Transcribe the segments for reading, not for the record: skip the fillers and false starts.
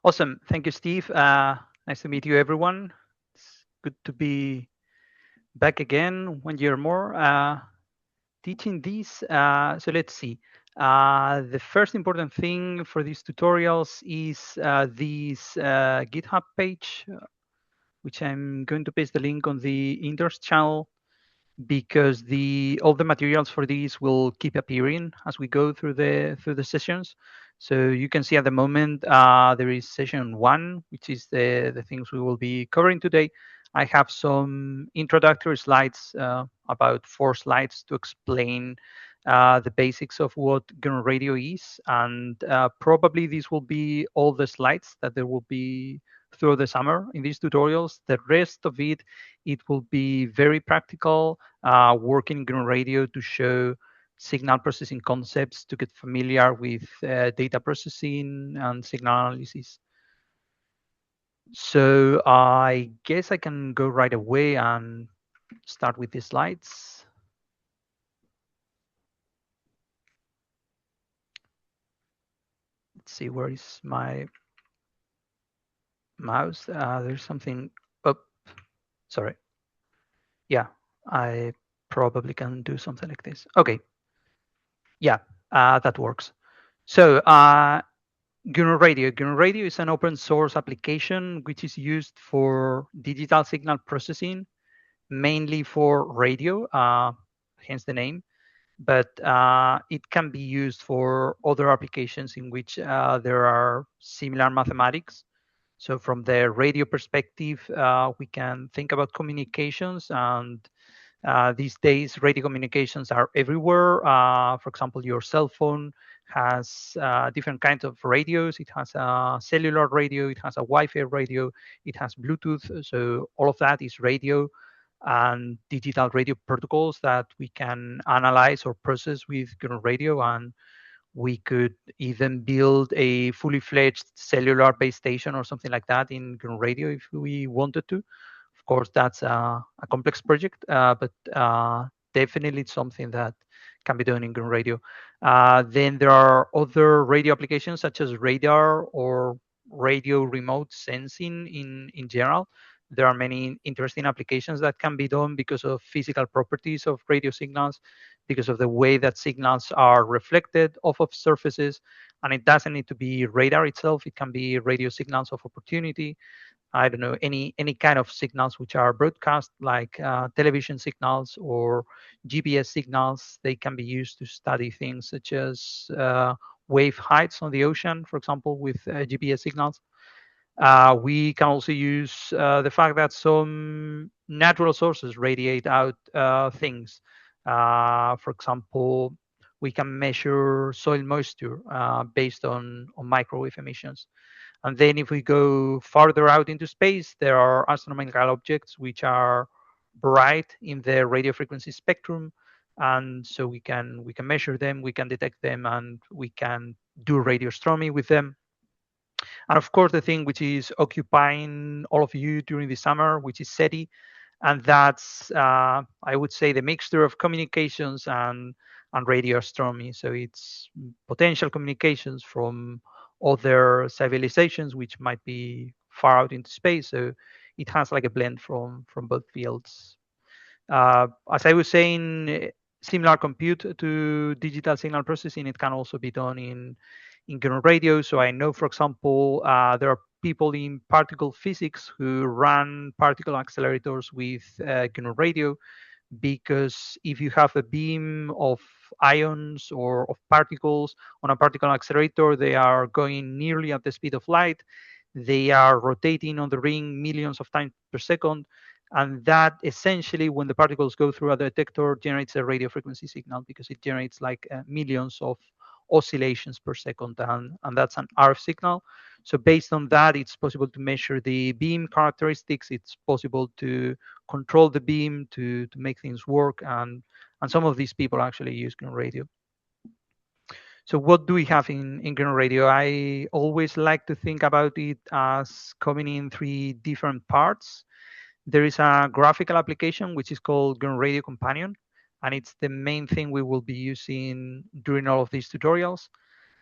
Awesome. Thank you, Steve. Nice to meet you, everyone. It's good to be back again 1 year more teaching these. So let's see. The first important thing for these tutorials is this GitHub page, which I'm going to paste the link on the interns channel because all the materials for these will keep appearing as we go through the sessions. So you can see at the moment there is session 1, which is the things we will be covering today. I have some introductory slides, about 4 slides to explain the basics of what GNU Radio is, and probably these will be all the slides that there will be through the summer in these tutorials. The rest of it will be very practical, working in radio to show signal processing concepts, to get familiar with data processing and signal analysis. So I guess I can go right away and start with the slides. Let's see, where is my mouse? There's something up. Sorry. Yeah, I probably can do something like this. Okay. Yeah, that works. So GNU Radio. GNU Radio is an open source application which is used for digital signal processing, mainly for radio, hence the name. But it can be used for other applications in which there are similar mathematics. So from the radio perspective, we can think about communications, and these days radio communications are everywhere. For example, your cell phone has different kinds of radios. It has a cellular radio, it has a Wi-Fi radio, it has Bluetooth. So all of that is radio and digital radio protocols that we can analyze or process with GNU Radio, and we could even build a fully fledged cellular base station or something like that in GNU Radio if we wanted to. Of course, that's a complex project, but definitely it's something that can be done in GNU Radio. Then there are other radio applications such as radar or radio remote sensing in general. There are many interesting applications that can be done because of physical properties of radio signals, because of the way that signals are reflected off of surfaces. And it doesn't need to be radar itself. It can be radio signals of opportunity. I don't know, any kind of signals which are broadcast, like television signals or GPS signals. They can be used to study things such as wave heights on the ocean, for example, with GPS signals. We can also use the fact that some natural sources radiate out things. For example, we can measure soil moisture based on microwave emissions. And then if we go farther out into space, there are astronomical objects which are bright in the radio frequency spectrum. And so we can measure them, we can detect them, and we can do radio astronomy with them. And of course, the thing which is occupying all of you during the summer, which is SETI, and that's I would say the mixture of communications and radio astronomy. So it's potential communications from other civilizations which might be far out into space. So it has like a blend from both fields. As I was saying, similar compute to digital signal processing, it can also be done in GNU Radio. So I know, for example, there are people in particle physics who run particle accelerators with GNU Radio, because if you have a beam of ions or of particles on a particle accelerator, they are going nearly at the speed of light. They are rotating on the ring millions of times per second. And that essentially, when the particles go through a detector, generates a radio frequency signal, because it generates like millions of oscillations per second, and that's an RF signal. So based on that, it's possible to measure the beam characteristics. It's possible to control the beam to make things work, and some of these people actually use GNU Radio. So what do we have in GNU Radio? I always like to think about it as coming in 3 different parts. There is a graphical application which is called GNU Radio Companion, and it's the main thing we will be using during all of these tutorials.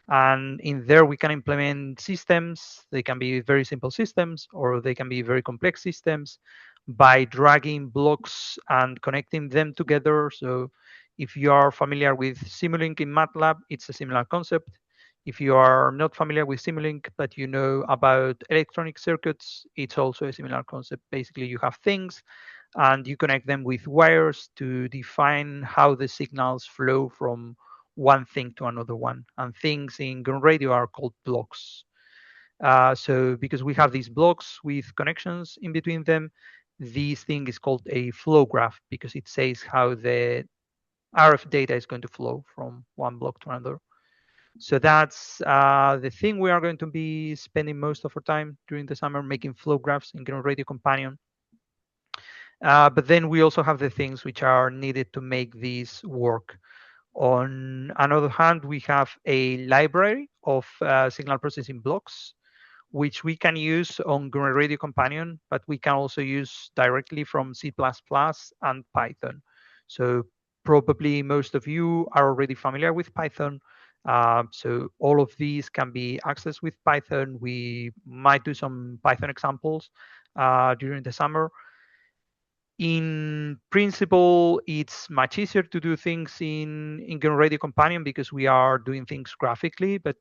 And in there, we can implement systems. They can be very simple systems, or they can be very complex systems by dragging blocks and connecting them together. So if you are familiar with Simulink in MATLAB, it's a similar concept. If you are not familiar with Simulink, but you know about electronic circuits, it's also a similar concept. Basically, you have things and you connect them with wires to define how the signals flow from one thing to another one. And things in GNU Radio are called blocks. So because we have these blocks with connections in between them, this thing is called a flow graph because it says how the RF data is going to flow from one block to another. So that's the thing we are going to be spending most of our time during the summer, making flow graphs in GNU Radio Companion. But then we also have the things which are needed to make this work. On another hand, we have a library of signal processing blocks, which we can use on GNU Radio Companion, but we can also use directly from C++ and Python. So probably most of you are already familiar with Python. So all of these can be accessed with Python. We might do some Python examples during the summer. In principle, it's much easier to do things in GNU Radio Companion because we are doing things graphically, but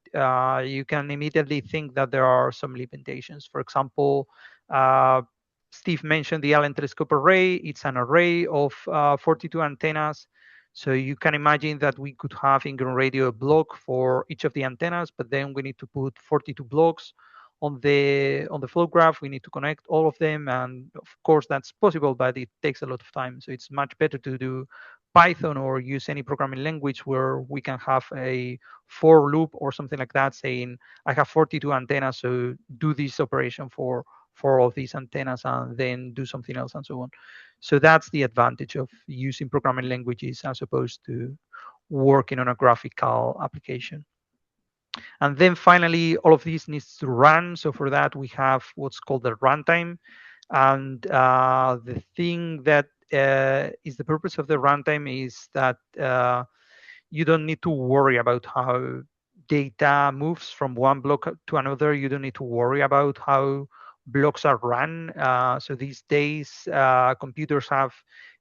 you can immediately think that there are some limitations. For example, uh, Steve mentioned the Allen telescope array. It's an array of 42 antennas. So you can imagine that we could have in GNU Radio a block for each of the antennas, but then we need to put 42 blocks on the flow graph. We need to connect all of them, and of course that's possible, but it takes a lot of time. So it's much better to do Python or use any programming language where we can have a for loop or something like that, saying I have 42 antennas, so do this operation for all of these antennas and then do something else and so on. So that's the advantage of using programming languages as opposed to working on a graphical application. And then finally, all of this needs to run. So for that, we have what's called the runtime. And the thing that is the purpose of the runtime is that you don't need to worry about how data moves from one block to another. You don't need to worry about how blocks are run. So these days, computers have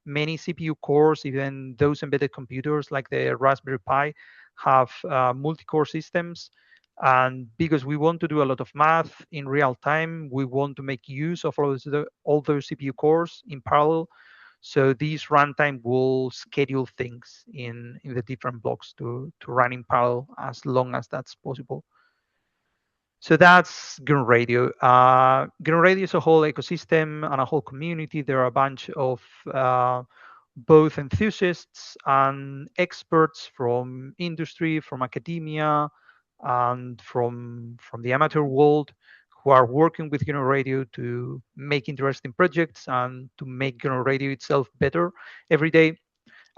many CPU cores. Even those embedded computers like the Raspberry Pi have multi-core systems. And because we want to do a lot of math in real time, we want to make use of all those CPU cores in parallel. So this runtime will schedule things in the different blocks to run in parallel as long as that's possible. So that's GNU Radio. GNU Radio is a whole ecosystem and a whole community. There are a bunch of both enthusiasts and experts from industry, from academia, and from the amateur world who are working with GNU Radio to make interesting projects and to make GNU Radio itself better every day.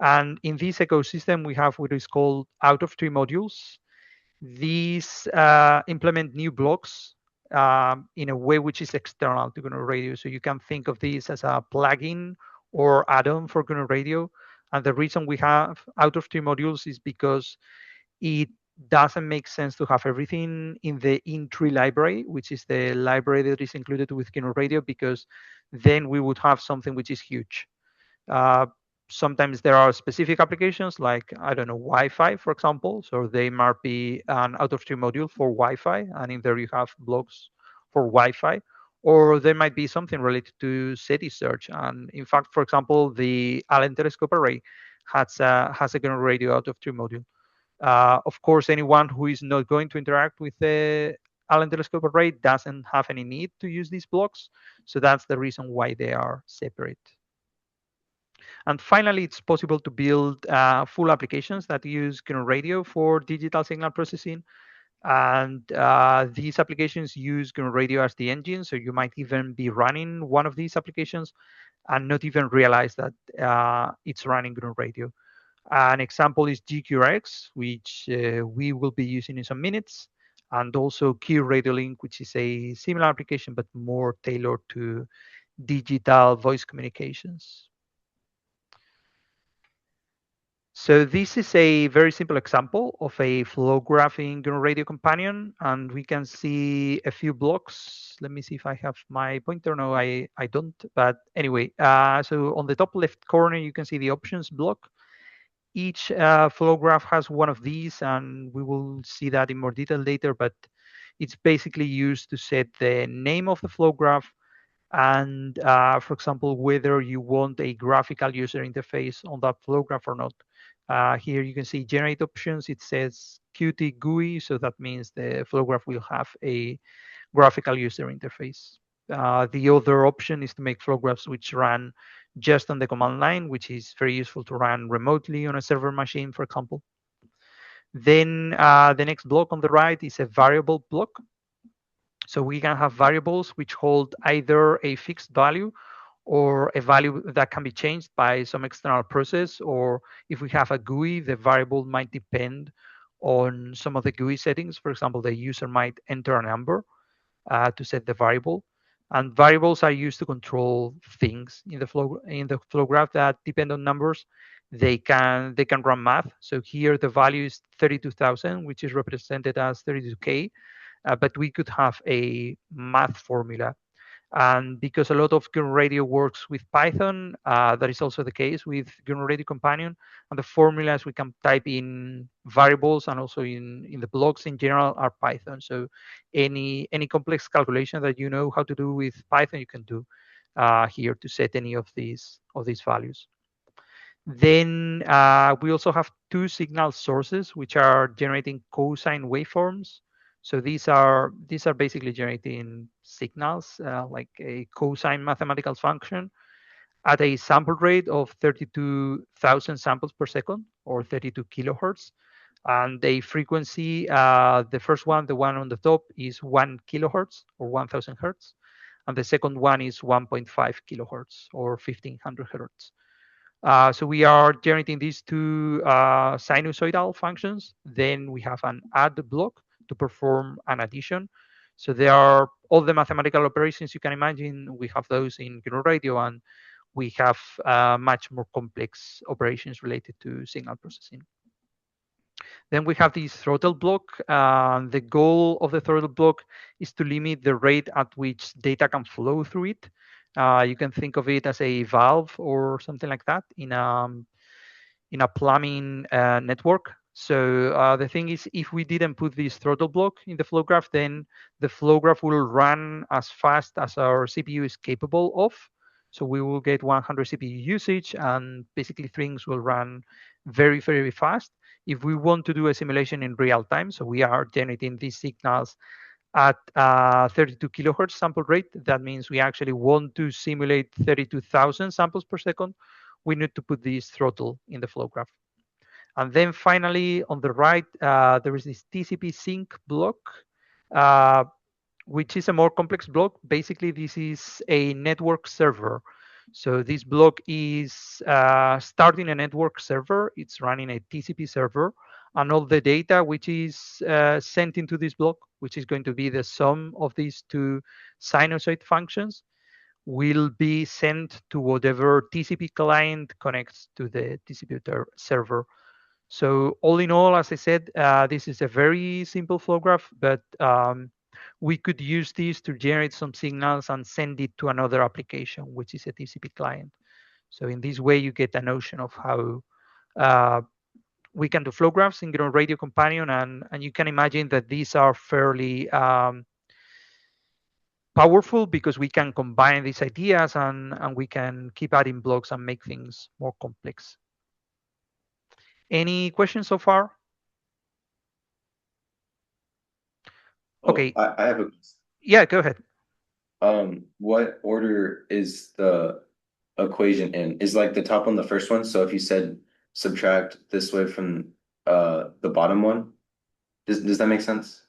And in this ecosystem, we have what is called out-of-tree modules. These implement new blocks in a way which is external to GNU Radio. So you can think of this as a plugin or add-on for GNU Radio. And the reason we have out-of-tree modules is because it doesn't make sense to have everything in the in-tree library, which is the library that is included with GNU Radio, because then we would have something which is huge. Uh, Sometimes there are specific applications like, I don't know, Wi-Fi, for example. So they might be an out-of-tree module for Wi-Fi, and in there you have blocks for Wi-Fi. Or there might be something related to SETI search. And in fact, for example, the Allen telescope array has a GNU Radio out-of-tree module. Of course, anyone who is not going to interact with the Allen telescope array doesn't have any need to use these blocks. So that's the reason why they are separate. And finally, it's possible to build full applications that use GNU Radio for digital signal processing. And these applications use GNU Radio as the engine. So you might even be running one of these applications and not even realize that it's running GNU Radio. An example is gqrx, which we will be using in some minutes, and also QRadioLink, which is a similar application but more tailored to digital voice communications. So this is a very simple example of a flow graph in GNU Radio Companion, and we can see a few blocks. Let me see if I have my pointer. No, I don't. But anyway, so on the top left corner, you can see the options block. Each flow graph has one of these, and we will see that in more detail later, but it's basically used to set the name of the flow graph and, for example, whether you want a graphical user interface on that flow graph or not. Here you can see generate options. It says Qt GUI, so that means the flow graph will have a graphical user interface. The other option is to make flow graphs which run just on the command line, which is very useful to run remotely on a server machine, for example. Then the next block on the right is a variable block. So we can have variables which hold either a fixed value or a value that can be changed by some external process, or if we have a GUI, the variable might depend on some of the GUI settings. For example, the user might enter a number to set the variable. And variables are used to control things in the flow graph that depend on numbers. They can run math. So here the value is 32,000, which is represented as 32K, but we could have a math formula. And because a lot of GNU Radio works with Python, that is also the case with GNU Radio Companion. And the formulas we can type in variables and also in the blocks in general are Python. So any complex calculation that you know how to do with Python, you can do here to set any of these values. Then we also have two signal sources which are generating cosine waveforms. So these are basically generating signals like a cosine mathematical function at a sample rate of 32,000 samples per second, or 32 kilohertz. And the frequency, the first one, the one on the top, is 1 kilohertz or 1,000 hertz. And the second one is 1.5 kilohertz or 1,500 hertz. So we are generating these two sinusoidal functions. Then we have an add block to perform an addition. So there are all the mathematical operations you can imagine. We have those in GNU Radio, and we have much more complex operations related to signal processing. Then we have this throttle block. The goal of the throttle block is to limit the rate at which data can flow through it. You can think of it as a valve or something like that in a plumbing network. So the thing is, if we didn't put this throttle block in the flow graph, then the flow graph will run as fast as our CPU is capable of. So we will get 100 CPU usage, and basically things will run very, very fast. If we want to do a simulation in real time, so we are generating these signals at 32 kilohertz sample rate, that means we actually want to simulate 32,000 samples per second, we need to put this throttle in the flow graph. And then finally, on the right, there is this TCP sync block, which is a more complex block. Basically, this is a network server. So this block is starting a network server. It's running a TCP server, and all the data which is sent into this block, which is going to be the sum of these two sinusoid functions, will be sent to whatever TCP client connects to the TCP server. So all in all, as I said, this is a very simple flow graph, but we could use this to generate some signals and send it to another application, which is a TCP client. So in this way, you get a notion of how we can do flow graphs in GNU Radio Companion, and you can imagine that these are fairly powerful because we can combine these ideas and we can keep adding blocks and make things more complex. Any questions so far? Okay. I have a. Yeah, go ahead. What order is the equation in? Is like the top one the first one? So if you said subtract this way from the bottom one, does that make sense?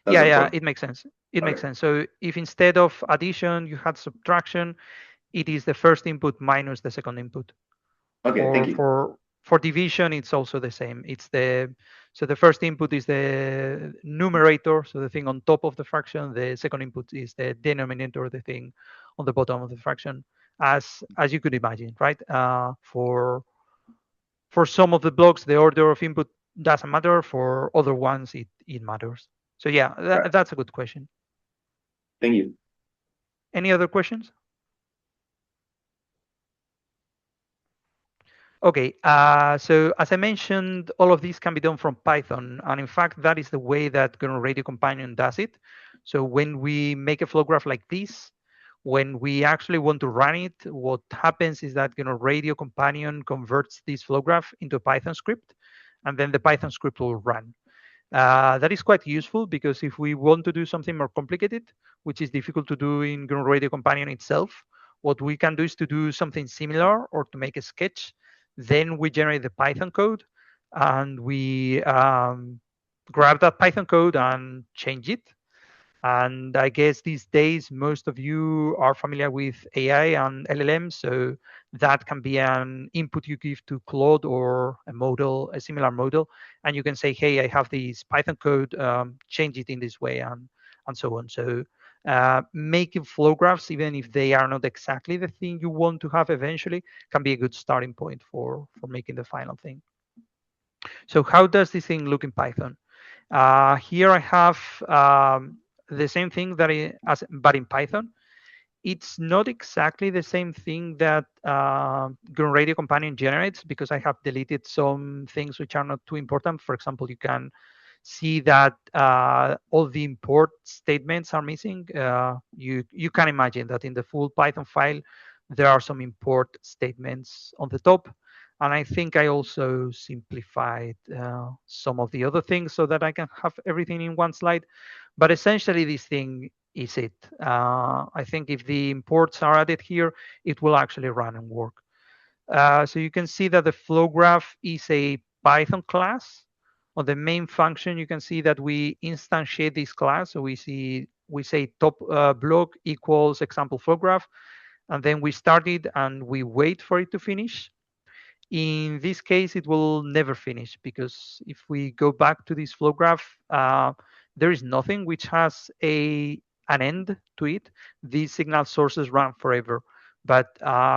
Yeah, it makes sense. It makes sense. So if instead of addition you had subtraction, it is the first input minus the second input. Okay, thank you. For division, it's also the same. So the first input is the numerator, so the thing on top of the fraction. The second input is the denominator, the thing on the bottom of the fraction, as you could imagine, right? For For some of the blocks, the order of input doesn't matter. For other ones, it matters. So yeah, Right. that's a good question. Thank you. Any other questions? Okay, so as I mentioned, all of these can be done from Python. And in fact, that is the way that GNU Radio Companion does it. So when we make a flow graph like this, when we actually want to run it, what happens is that Radio Companion converts this flow graph into a Python script, and then the Python script will run. That is quite useful because if we want to do something more complicated, which is difficult to do in GNU Radio Companion itself, what we can do is to do something similar or to make a sketch. Then we generate the Python code and we grab that Python code and change it. And I guess these days, most of you are familiar with AI and LLM. So that can be an input you give to Claude or a model, a similar model. And you can say, hey, I have this Python code, change it in this way, and so on. So making flow graphs, even if they are not exactly the thing you want to have eventually, can be a good starting point for making the final thing. So how does this thing look in Python? Here I have the same thing but in Python. It's not exactly the same thing that GNU Radio Companion generates because I have deleted some things which are not too important. For example, you can see that all the import statements are missing. You can imagine that in the full Python file, there are some import statements on the top. And I think I also simplified some of the other things so that I can have everything in one slide. But essentially, this thing is it. I think if the imports are added here, it will actually run and work. So you can see that the flow graph is a Python class. On the main function, you can see that we instantiate this class. So we say top block equals example flow graph, and then we start it and we wait for it to finish. In this case, it will never finish because if we go back to this flow graph, there is nothing which has an end to it. These signal sources run forever. But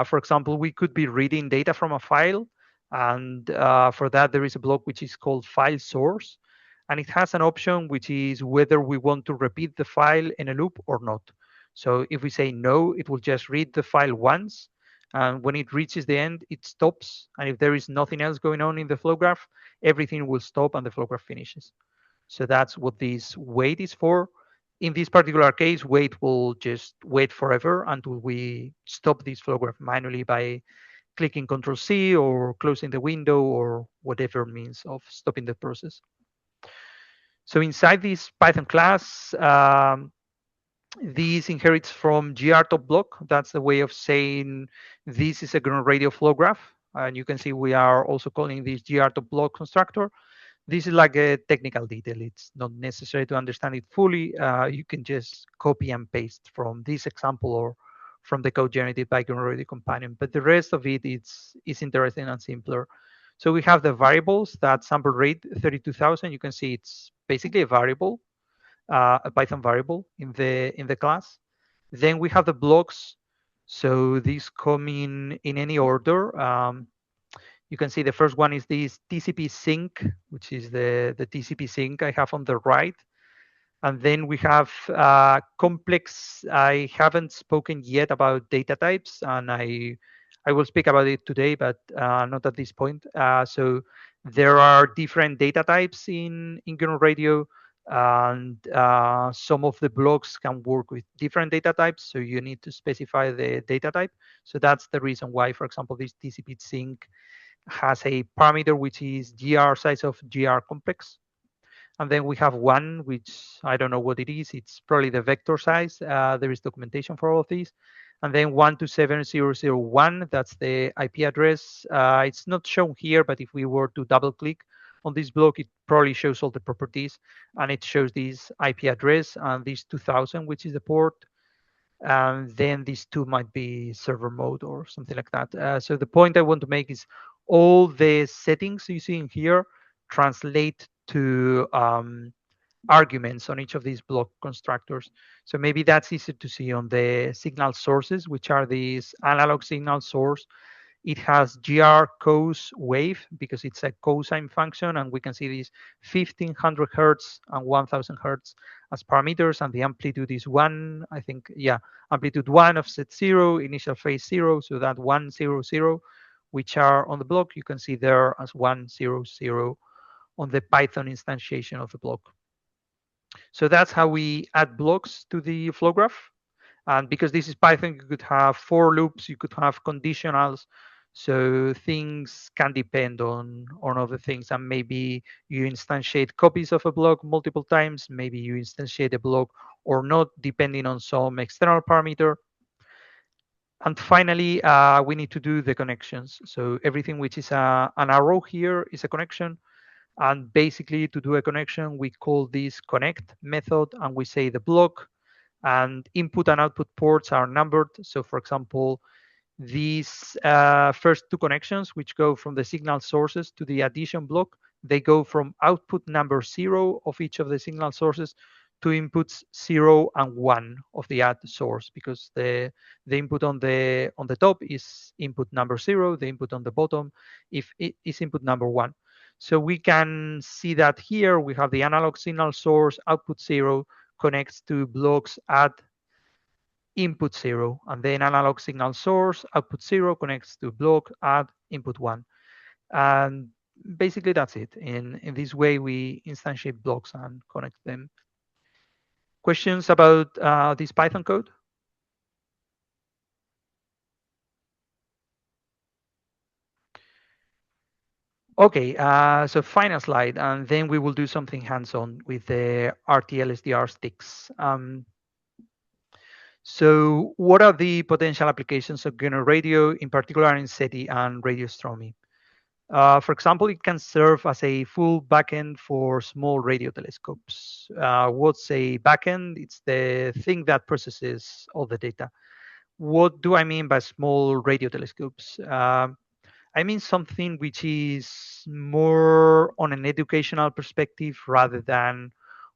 for example, we could be reading data from a file, and for that there is a block which is called file source, and it has an option which is whether we want to repeat the file in a loop or not. So if we say no, it will just read the file once, and when it reaches the end, it stops. And if there is nothing else going on in the flow graph, everything will stop and the flow graph finishes. So that's what this wait is for. In this particular case, wait will just wait forever until we stop this flow graph manually by clicking Control C or closing the window or whatever means of stopping the process. So inside this Python class, this inherits from gr.block. That's the way of saying this is a GNU Radio flow graph. And you can see we are also calling this gr.block constructor. This is like a technical detail. It's not necessary to understand it fully. You can just copy and paste from this example or from the code generated by GNU Radio Companion. But the rest of it is interesting and simpler. So we have the variables, that sample rate 32,000. You can see it's basically a variable, a Python variable in the class. Then we have the blocks. So these come in any order. You can see the first one is this TCP sync, which is the TCP sync I have on the right. And then we have complex. I haven't spoken yet about data types, and I will speak about it today, but not at this point. So there are different data types in GNU Radio, and some of the blocks can work with different data types. So you need to specify the data type. So that's the reason why, for example, this TCP sync has a parameter which is gr size of gr complex. And then we have one, which I don't know what it is. It's probably the vector size. There is documentation for all of these. And then 127.0.0.1, that's the IP address. It's not shown here, but if we were to double click on this block, it probably shows all the properties. And it shows this IP address and this 2000, which is the port. And then these two might be server mode or something like that. So the point I want to make is all the settings you see in here translate to arguments on each of these block constructors. So maybe that's easy to see on the signal sources, which are these analog signal source. It has gr cos wave because it's a cosine function, and we can see these 1500 hertz and 1000 hertz as parameters, and the amplitude is one, I think, yeah, amplitude one, offset zero, initial phase zero, so that 100, which are on the block, you can see there as 100 on the Python instantiation of the block. So that's how we add blocks to the flow graph. And because this is Python, you could have for loops, you could have conditionals. So things can depend on other things. And maybe you instantiate copies of a block multiple times. Maybe you instantiate a block or not, depending on some external parameter. And finally, we need to do the connections. So everything which is an arrow here is a connection. And basically, to do a connection, we call this connect method, and we say the block, and input and output ports are numbered. So for example, these first two connections, which go from the signal sources to the addition block, they go from output number 0 of each of the signal sources to inputs 0 and 1 of the add source, because the input on the top is input number 0, the input on the bottom if it is input number 1. So we can see that here we have the analog signal source, output 0, connects to blocks add input 0, and then analog signal source, output 0, connects to block add input 1. And basically that's it. In this way, we instantiate blocks and connect them. Questions about this Python code? Okay, so final slide, and then we will do something hands-on with the rtl-sdr sticks. So what are the potential applications of GNU Radio, in particular in SETI and radio astronomy? For example, it can serve as a full backend for small radio telescopes. What's a backend? It's the thing that processes all the data. What do I mean by small radio telescopes? I mean something which is more on an educational perspective rather than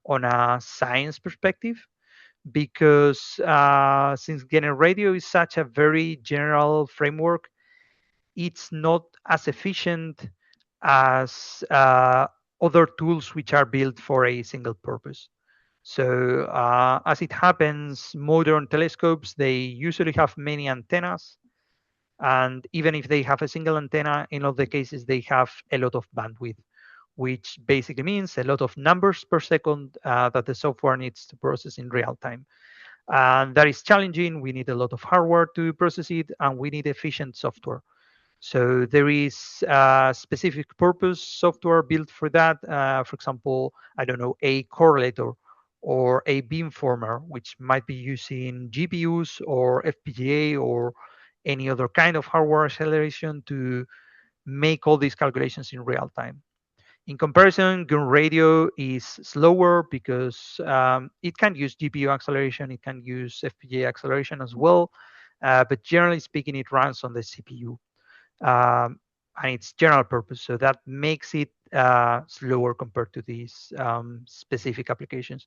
on a science perspective, because since GNU Radio is such a very general framework, it's not as efficient as other tools which are built for a single purpose. So as it happens, modern telescopes, they usually have many antennas. And even if they have a single antenna, in all the cases, they have a lot of bandwidth, which basically means a lot of numbers per second that the software needs to process in real time. And that is challenging. We need a lot of hardware to process it, and we need efficient software. So there is specific purpose software built for that. For example, I don't know, a correlator or a beamformer, which might be using GPUs or FPGA or any other kind of hardware acceleration to make all these calculations in real time. In comparison, GNU Radio is slower because it can use GPU acceleration, it can use FPGA acceleration as well, but generally speaking, it runs on the CPU. And it's general purpose, so that makes it slower compared to these specific applications.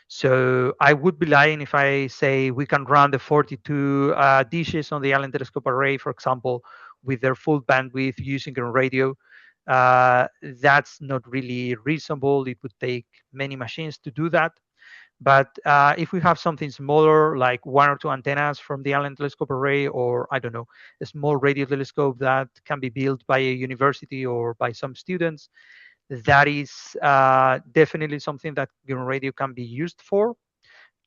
So I would be lying if I say we can run the 42 dishes on the Allen Telescope Array, for example, with their full bandwidth using a radio. That's not really reasonable. It would take many machines to do that. But if we have something smaller, like one or two antennas from the Allen Telescope Array, or I don't know, a small radio telescope that can be built by a university or by some students, that is definitely something that GNU Radio can be used for.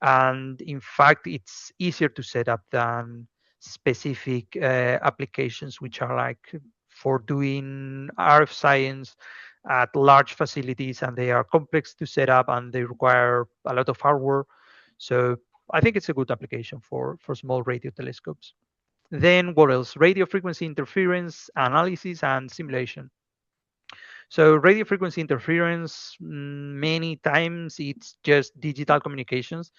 And in fact, it's easier to set up than specific applications, which are like for doing RF science at large facilities, and they are complex to set up and they require a lot of hardware. So I think it's a good application for small radio telescopes. Then what else? Radio frequency interference analysis and simulation. So radio frequency interference, many times it's just digital communications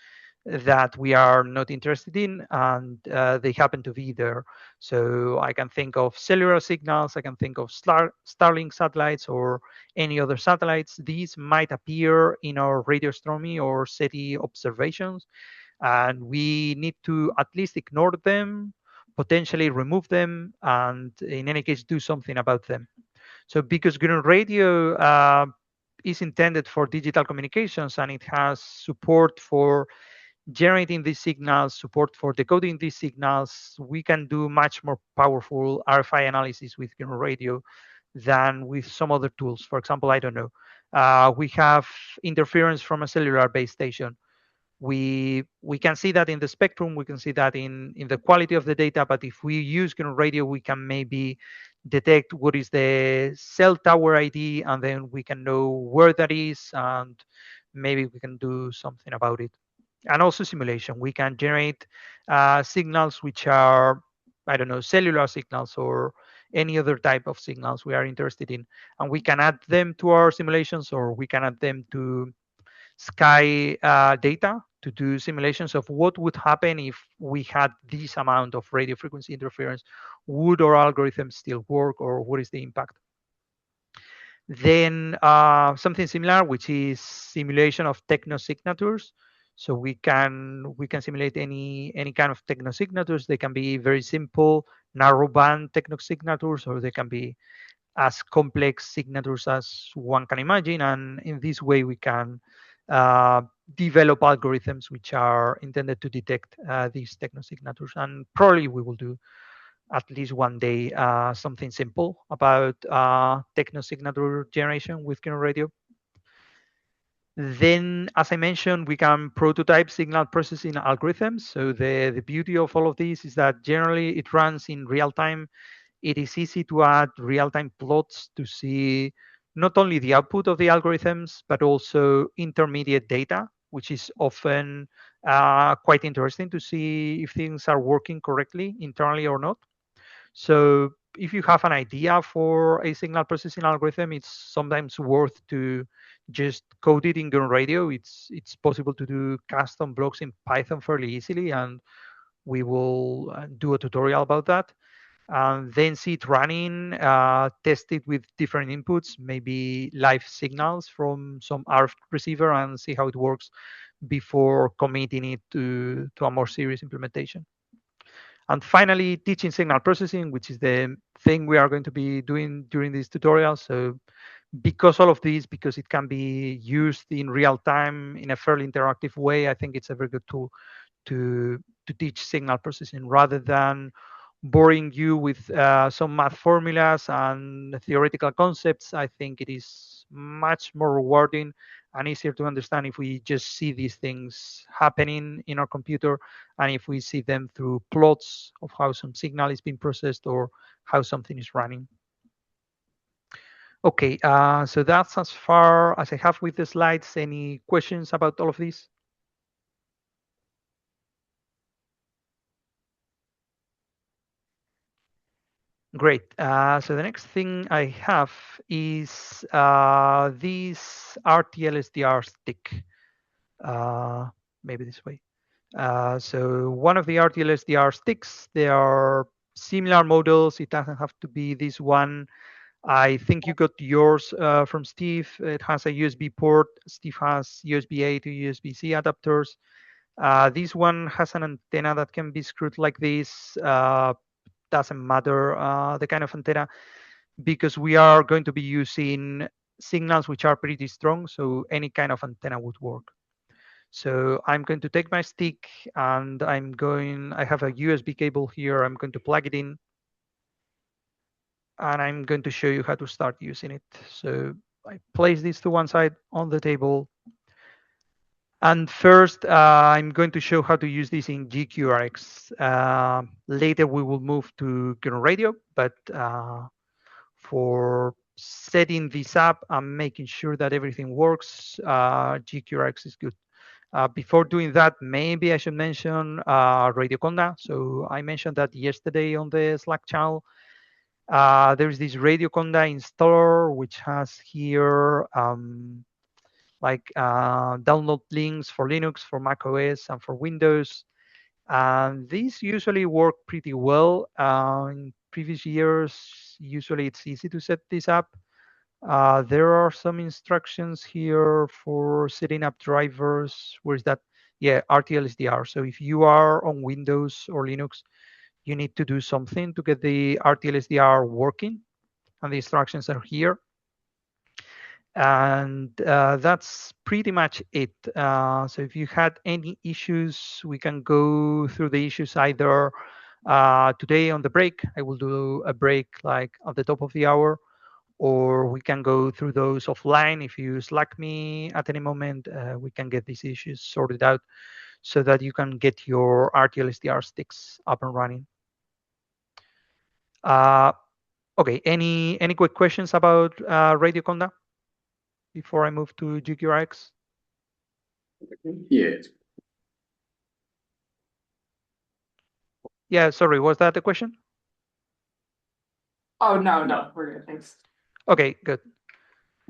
that we are not interested in, and they happen to be there. So I can think of cellular signals, I can think of Starlink satellites or any other satellites. These might appear in our radio astronomy or SETI observations, and we need to at least ignore them, potentially remove them, and in any case, do something about them. So because GNU Radio is intended for digital communications and it has support for generating these signals, support for decoding these signals, we can do much more powerful RFI analysis with GNU Radio than with some other tools. For example, I don't know, we have interference from a cellular base station. We can see that in the spectrum, we can see that in the quality of the data, but if we use GNU Radio, we can maybe detect what is the cell tower ID, and then we can know where that is, and maybe we can do something about it. And also simulation, we can generate signals which are, I don't know, cellular signals or any other type of signals we are interested in, and we can add them to our simulations, or we can add them to sky data to do simulations of what would happen if we had this amount of radio frequency interference. Would our algorithm still work, or what is the impact? Then something similar, which is simulation of techno signatures. So we can simulate any kind of techno signatures. They can be very simple narrowband techno signatures, or they can be as complex signatures as one can imagine. And in this way, we can uh, develop algorithms which are intended to detect these techno signatures. And probably we will do at least one day something simple about techno signature generation with GNU Radio. Then, as I mentioned, we can prototype signal processing algorithms. So the beauty of all of this is that generally it runs in real time. It is easy to add real-time plots to see not only the output of the algorithms, but also intermediate data, which is often quite interesting to see if things are working correctly internally or not. So if you have an idea for a signal processing algorithm, it's sometimes worth to just code it in GNU Radio. It's possible to do custom blocks in Python fairly easily, and we will do a tutorial about that. And then see it running, test it with different inputs, maybe live signals from some RF receiver, and see how it works before committing it to a more serious implementation. And finally, teaching signal processing, which is the thing we are going to be doing during this tutorial. So because all of this, because it can be used in real time in a fairly interactive way, I think it's a very good tool to teach signal processing rather than boring you with some math formulas and theoretical concepts. I think it is much more rewarding and easier to understand if we just see these things happening in our computer, and if we see them through plots of how some signal is being processed or how something is running. Okay, so that's as far as I have with the slides. Any questions about all of this? Great. So the next thing I have is this rtl-sdr stick. Maybe this way. So one of the rtl-sdr sticks, there are similar models. It doesn't have to be this one. I think you got yours from Steve. It has a USB port. Steve has USB-A to USB-C adapters. This one has an antenna that can be screwed like this. Doesn't matter the kind of antenna, because we are going to be using signals which are pretty strong, so any kind of antenna would work. So I'm going to take my stick, and I have a USB cable here. I'm going to plug it in, and I'm going to show you how to start using it. So I place this to one side on the table. And first, I'm going to show how to use this in gqrx. Later, we will move to GNU Radio, but for setting this up and making sure that everything works, gqrx is good. Before doing that, maybe I should mention Radioconda. So I mentioned that yesterday on the Slack channel. There's this Radioconda installer, which has here download links for Linux, for Mac OS, and for Windows. And these usually work pretty well. In previous years, usually it's easy to set this up. There are some instructions here for setting up drivers. Where is that? Yeah, rtl-sdr. So if you are on Windows or Linux, you need to do something to get the rtl-sdr working, and the instructions are here. And that's pretty much it. So if you had any issues, we can go through the issues either today on the break. I will do a break like at the top of the hour, or we can go through those offline. If you Slack me at any moment, we can get these issues sorted out so that you can get your rtl-sdr sticks up and running. Okay, any quick questions about Radio Conda before I move to gqrx? Yes. Yeah, sorry, was that the question? Oh, no, we're good, thanks. Okay, good.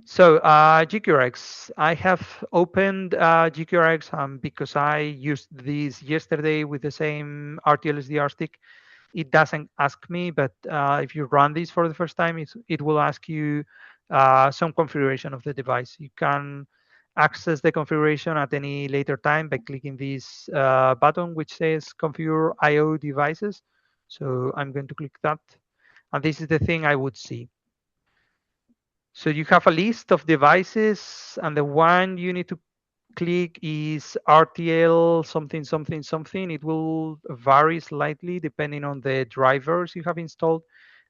So gqrx, I have opened gqrx because I used this yesterday with the same rtl-sdr stick. It doesn't ask me, but if you run this for the first time, it will ask you some configuration of the device. You can access the configuration at any later time by clicking this button which says configure IO devices. So I'm going to click that, and this is the thing I would see. So you have a list of devices, and the one you need to click is RTL something something something. It will vary slightly depending on the drivers you have installed.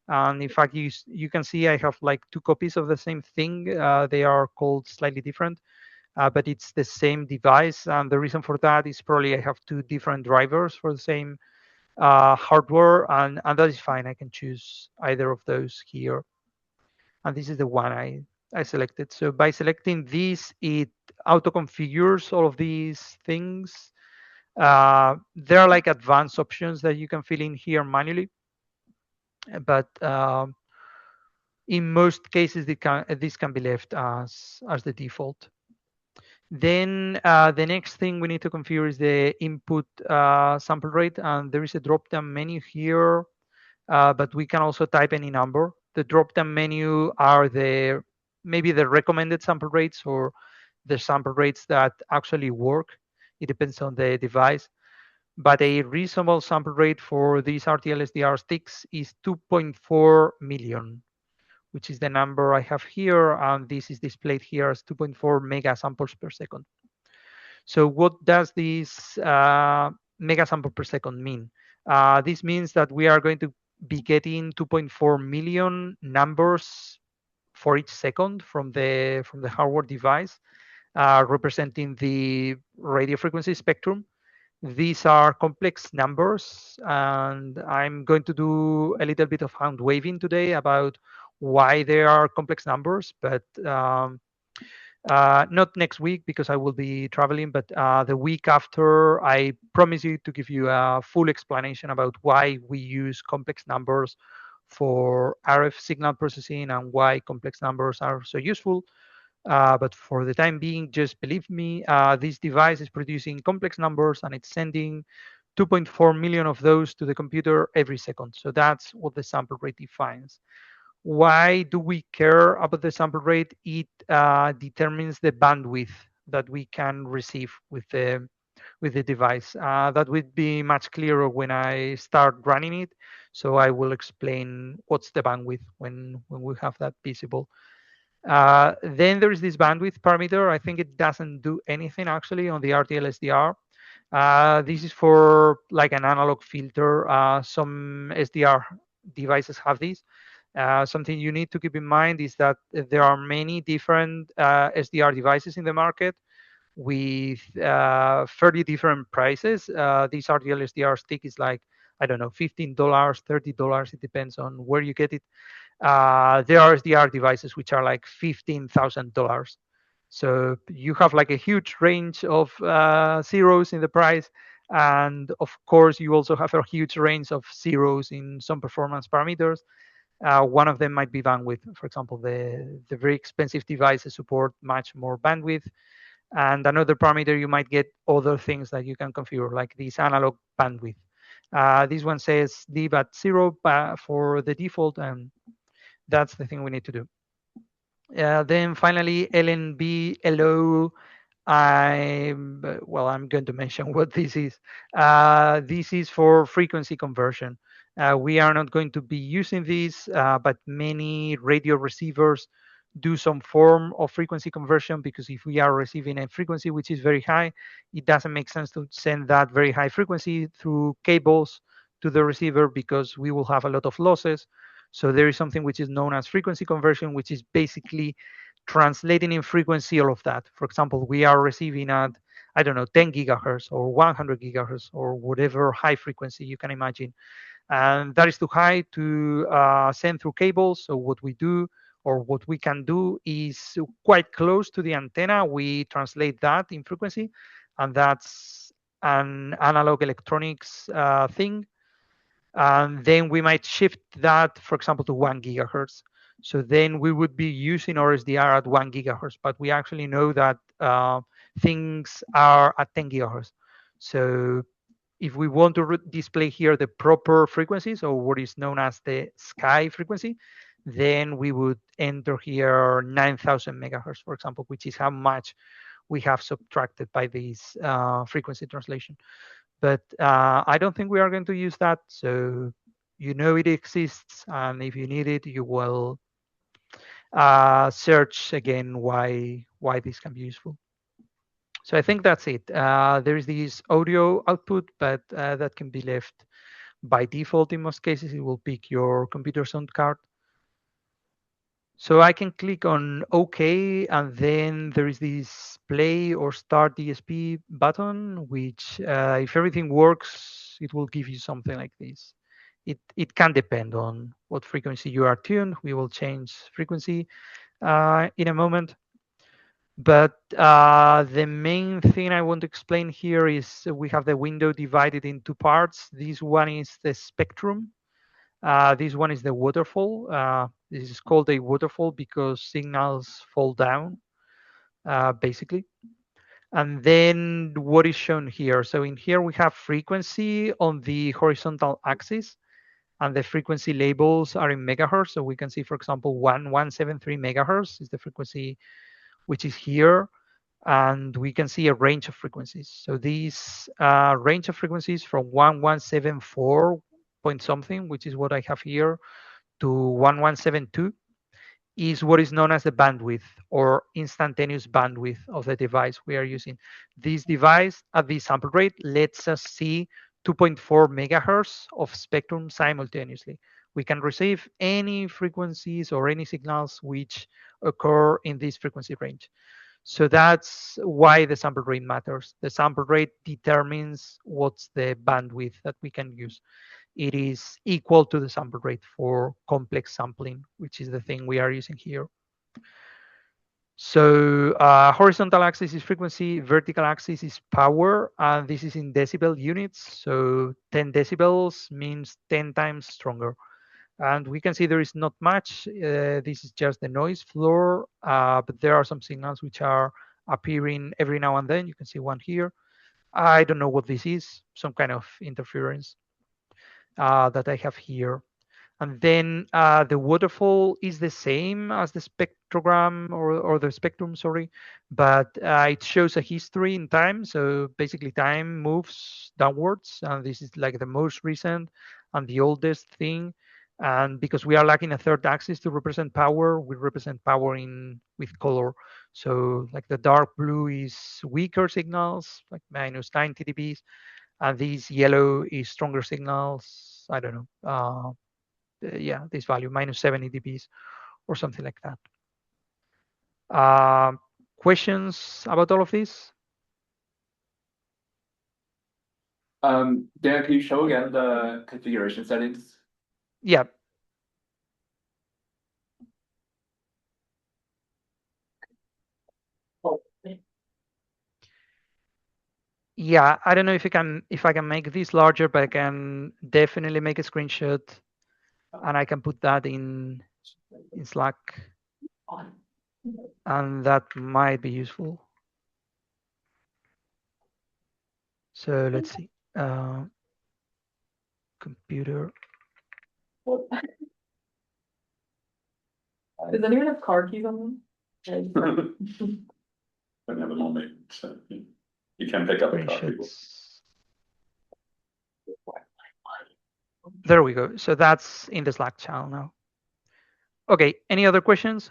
And in fact, you can see I have like 2 copies of the same thing. They are called slightly different, but it's the same device. And the reason for that is probably I have 2 different drivers for the same hardware, and that is fine. I can choose either of those here. And this is the one I selected. So by selecting this, it auto configures all of these things. There are like advanced options that you can fill in here manually, but in most cases, this can be left as the default. Then the next thing we need to configure is the input sample rate, and there is a drop-down menu here, but we can also type any number. The drop-down menu are maybe the recommended sample rates or the sample rates that actually work. It depends on the device. But a reasonable sample rate for these rtl-sdr sticks is 2.4 million, which is the number I have here, and this is displayed here as 2.4 mega samples per second. So what does this mega sample per second mean? This means that we are going to be getting 2.4 million numbers for each second from the hardware device, representing the radio frequency spectrum. These are complex numbers, and I'm going to do a little bit of hand waving today about why they are complex numbers, but not next week because I will be traveling, but the week after, I promise you to give you a full explanation about why we use complex numbers for RF signal processing and why complex numbers are so useful. But for the time being, just believe me, this device is producing complex numbers and it's sending 2.4 million of those to the computer every second. So that's what the sample rate defines. Why do we care about the sample rate? It determines the bandwidth that we can receive with the device. That would be much clearer when I start running it. So I will explain what's the bandwidth when we have that visible. Then there is this bandwidth parameter. I think it doesn't do anything actually on the rtl-sdr. This is for like an analog filter. Some SDR devices have this. Something you need to keep in mind is that there are many different SDR devices in the market with fairly different prices. This rtl-sdr stick is like, I don't know, $15, $30. It depends on where you get it. There are SDR devices which are like $15,000. So you have like a huge range of zeros in the price. And of course, you also have a huge range of zeros in some performance parameters. One of them might be bandwidth. For example, the very expensive devices support much more bandwidth. And another parameter, you might get other things that you can configure, like this analog bandwidth. This one says div at 0 for the default, and that's the thing we need to do. Then finally, LNB, LO, I'm going to mention what this is. This is for frequency conversion. We are not going to be using this, but many radio receivers do some form of frequency conversion, because if we are receiving a frequency which is very high, it doesn't make sense to send that very high frequency through cables to the receiver, because we will have a lot of losses. So there is something which is known as frequency conversion, which is basically translating in frequency all of that. For example, we are receiving at, I don't know, 10 gigahertz or 100 gigahertz or whatever high frequency you can imagine. And that is too high to send through cables. So what we do, or what we can do, is quite close to the antenna. We translate that in frequency, and that's an analog electronics thing. And then we might shift that, for example, to 1 gigahertz. So then we would be using our SDR at 1 gigahertz, but we actually know that things are at 10 gigahertz. So if we want to display here the proper frequencies, or what is known as the sky frequency, then we would enter here 9,000 megahertz, for example, which is how much we have subtracted by this frequency translation. But I don't think we are going to use that. So you know it exists, and if you need it, you will search again why this can be useful. So I think that's it. There is this audio output, but that can be left by default in most cases. It will pick your computer sound card. So I can click on OK, and then there is this play or start DSP button, which if everything works, it will give you something like this. It can depend on what frequency you are tuned. We will change frequency in a moment. But the main thing I want to explain here is we have the window divided in two parts. This one is the spectrum. This one is the waterfall. This is called a waterfall because signals fall down, basically. And then what is shown here? So in here we have frequency on the horizontal axis, and the frequency labels are in megahertz. So we can see, for example, 1173 megahertz is the frequency which is here. And we can see a range of frequencies. So these range of frequencies from 1174 point something, which is what I have here, to 1172 is what is known as the bandwidth or instantaneous bandwidth of the device we are using. This device at this sample rate lets us see 2.4 megahertz of spectrum simultaneously. We can receive any frequencies or any signals which occur in this frequency range. So that's why the sample rate matters. The sample rate determines what's the bandwidth that we can use. It is equal to the sample rate for complex sampling, which is the thing we are using here. So horizontal axis is frequency, vertical axis is power, and this is in decibel units. So 10 decibels means 10 times stronger. And we can see there is not much. This is just the noise floor, but there are some signals which are appearing every now and then. You can see one here. I don't know what this is, some kind of interference that I have here. And then the waterfall is the same as the spectrogram or the spectrum, sorry, but it shows a history in time. So basically time moves downwards, and this is like the most recent and the oldest thing. And because we are lacking a third axis to represent power, we represent power in with color. So like the dark blue is weaker signals, like minus 90 dBs, and this yellow is stronger signals. I don't know. Yeah, this value minus 70 dBs or something like that. Questions about all of this? Dan, can you show again the configuration settings? Yeah. Yeah, I don't know if I can make this larger, but I can definitely make a screenshot, and I can put that in Slack, and that might be useful. So let's see. Computer. Does anyone have car keys on them? don't have them on me, so you can pick up a car, people. There we go. So that's in the Slack channel now. Okay, any other questions?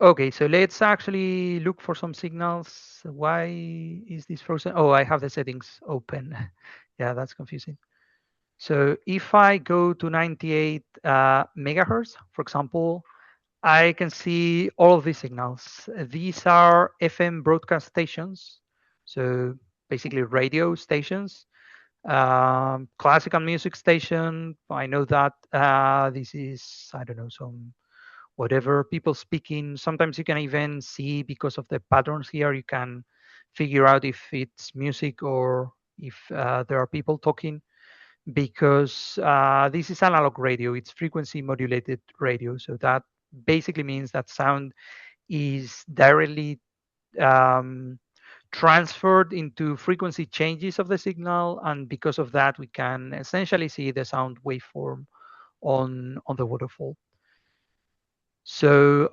Okay, so let's actually look for some signals. Why is this frozen? Oh, I have the settings open. Yeah, that's confusing. So if I go to 98 megahertz, for example, I can see all of these signals. These are FM broadcast stations, so basically radio stations. Classical music station. I know that this is, I don't know, some whatever people speaking. Sometimes you can even see, because of the patterns here, you can figure out if it's music or if there are people talking, because this is analog radio. It's frequency modulated radio. So that basically means that sound is directly transferred into frequency changes of the signal, and because of that we can essentially see the sound waveform on the waterfall. So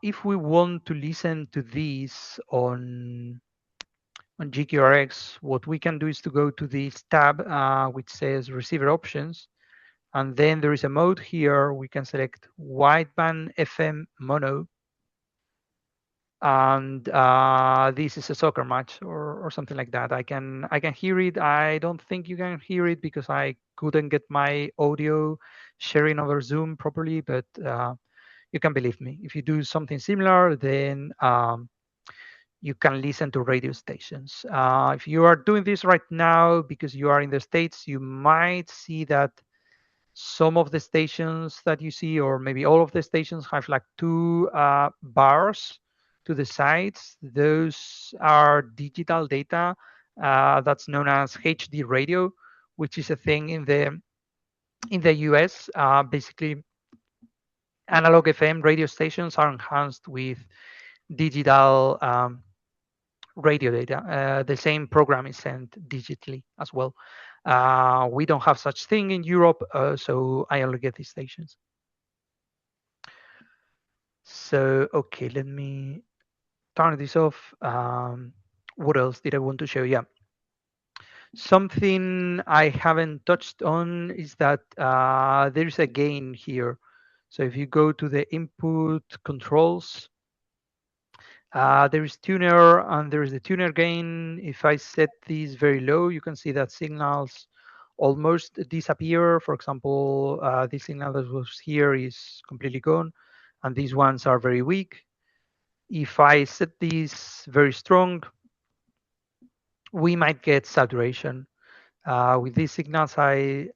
if we want to listen to this on gqrx, what we can do is to go to this tab which says receiver options, and then there is a mode here. We can select wideband FM mono, and this is a soccer match or something like that. I can hear it. I don't think you can hear it because I couldn't get my audio sharing over Zoom properly, but you can believe me. If you do something similar, then you can listen to radio stations. If you are doing this right now because you are in the States, you might see that some of the stations that you see, or maybe all of the stations, have like two bars to the sides. Those are digital data. That's known as HD radio, which is a thing in the US. Basically, analog FM radio stations are enhanced with digital radio data. The same program is sent digitally as well. We don't have such thing in Europe, so I only get these stations. So, okay, let me turn this off. What else did I want to show? Yeah. Something I haven't touched on is that there is a gain here. So if you go to the input controls, there is tuner and there is the tuner gain. If I set these very low, you can see that signals almost disappear. For example, this signal that was here is completely gone, and these ones are very weak. If I set these very strong, we might get saturation. With these signals, I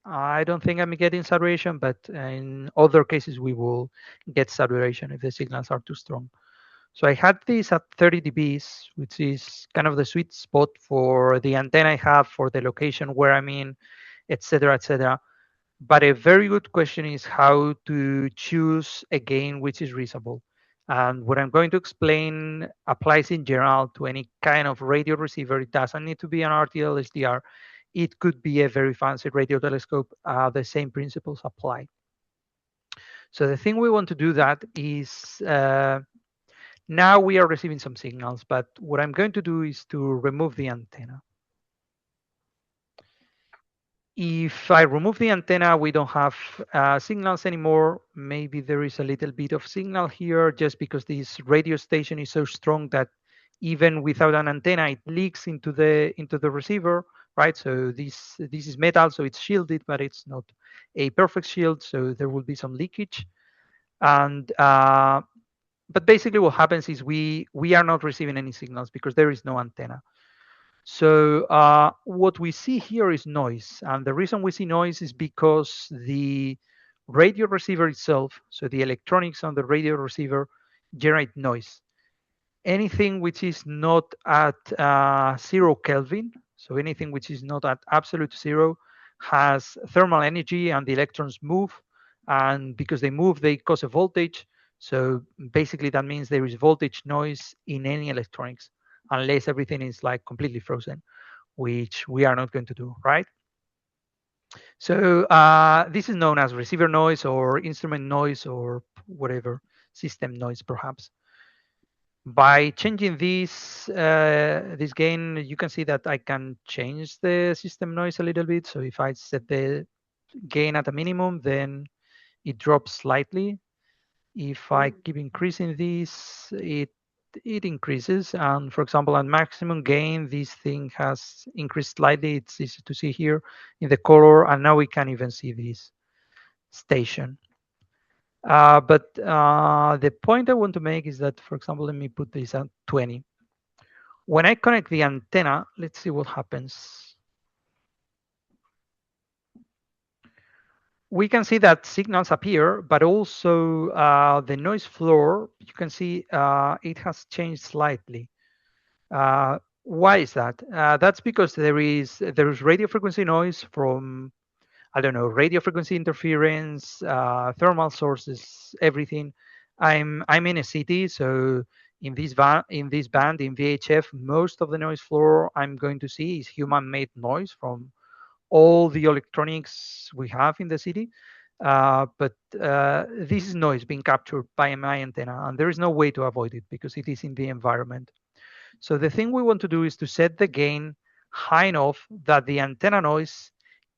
don't think I'm getting saturation, but in other cases, we will get saturation if the signals are too strong. So I had this at 30 dBs, which is kind of the sweet spot for the antenna I have, for the location where I'm in, etc., etc. But a very good question is how to choose a gain which is reasonable. And what I'm going to explain applies in general to any kind of radio receiver. It doesn't need to be an rtl-sdr. It could be a very fancy radio telescope. The same principles apply. So the thing we want to do that is, now we are receiving some signals, but what I'm going to do is to remove the antenna. If I remove the antenna, we don't have signals anymore. Maybe there is a little bit of signal here just because this radio station is so strong that even without an antenna, it leaks into the receiver, right? So this is metal, so it's shielded, but it's not a perfect shield, so there will be some leakage. And but basically what happens is we are not receiving any signals because there is no antenna. So what we see here is noise. And the reason we see noise is because the radio receiver itself, so the electronics on the radio receiver, generate noise. Anything which is not at 0 Kelvin, so anything which is not at absolute zero, has thermal energy, and the electrons move. And because they move, they cause a voltage. So basically that means there is voltage noise in any electronics, unless everything is like completely frozen, which we are not going to do, right? So this is known as receiver noise or instrument noise or whatever. system noise, perhaps. By changing this gain, you can see that I can change the system noise a little bit. So if I set the gain at a minimum, then it drops slightly. If I keep increasing this, it increases. And for example, at maximum gain, this thing has increased slightly. It's easy to see here in the color, and now we can even see this station. But the point I want to make is that, for example, let me put this at 20. When I connect the antenna, let's see what happens. We can see that signals appear, but also the noise floor, you can see it has changed slightly. Why is that? That's because there is radio frequency noise from, I don't know, radio frequency interference, thermal sources, everything. I'm in a city, so in this band in VHF, most of the noise floor I'm going to see is human-made noise from all the electronics we have in the city. But this is noise being captured by my antenna, and there is no way to avoid it because it is in the environment. So the thing we want to do is to set the gain high enough that the antenna noise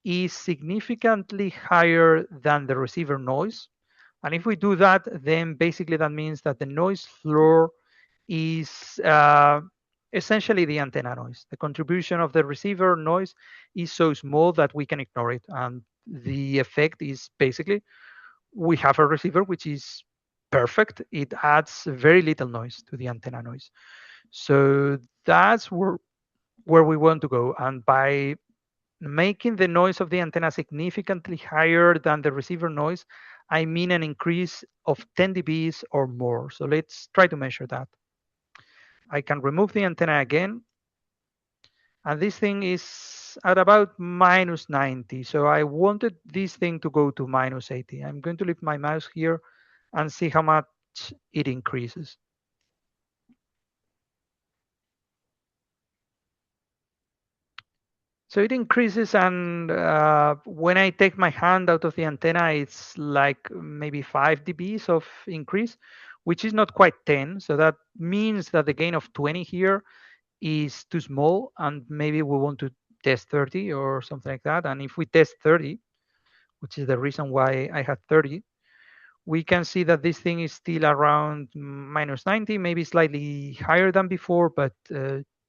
is significantly higher than the receiver noise. And if we do that, then basically that means that the noise floor is essentially the antenna noise. The contribution of the receiver noise is so small that we can ignore it. And the effect is basically we have a receiver which is perfect. It adds very little noise to the antenna noise. So that's where we want to go. And by making the noise of the antenna significantly higher than the receiver noise, I mean an increase of 10 dBs or more. So let's try to measure that. I can remove the antenna again. And this thing is at about minus 90. So I wanted this thing to go to minus 80. I'm going to leave my mouse here and see how much it increases. So it increases, and when I take my hand out of the antenna, it's like maybe 5 dBs of increase, which is not quite 10. So that means that the gain of 20 here is too small, and maybe we want to test 30 or something like that. And if we test 30, which is the reason why I had 30, we can see that this thing is still around minus 90, maybe slightly higher than before, but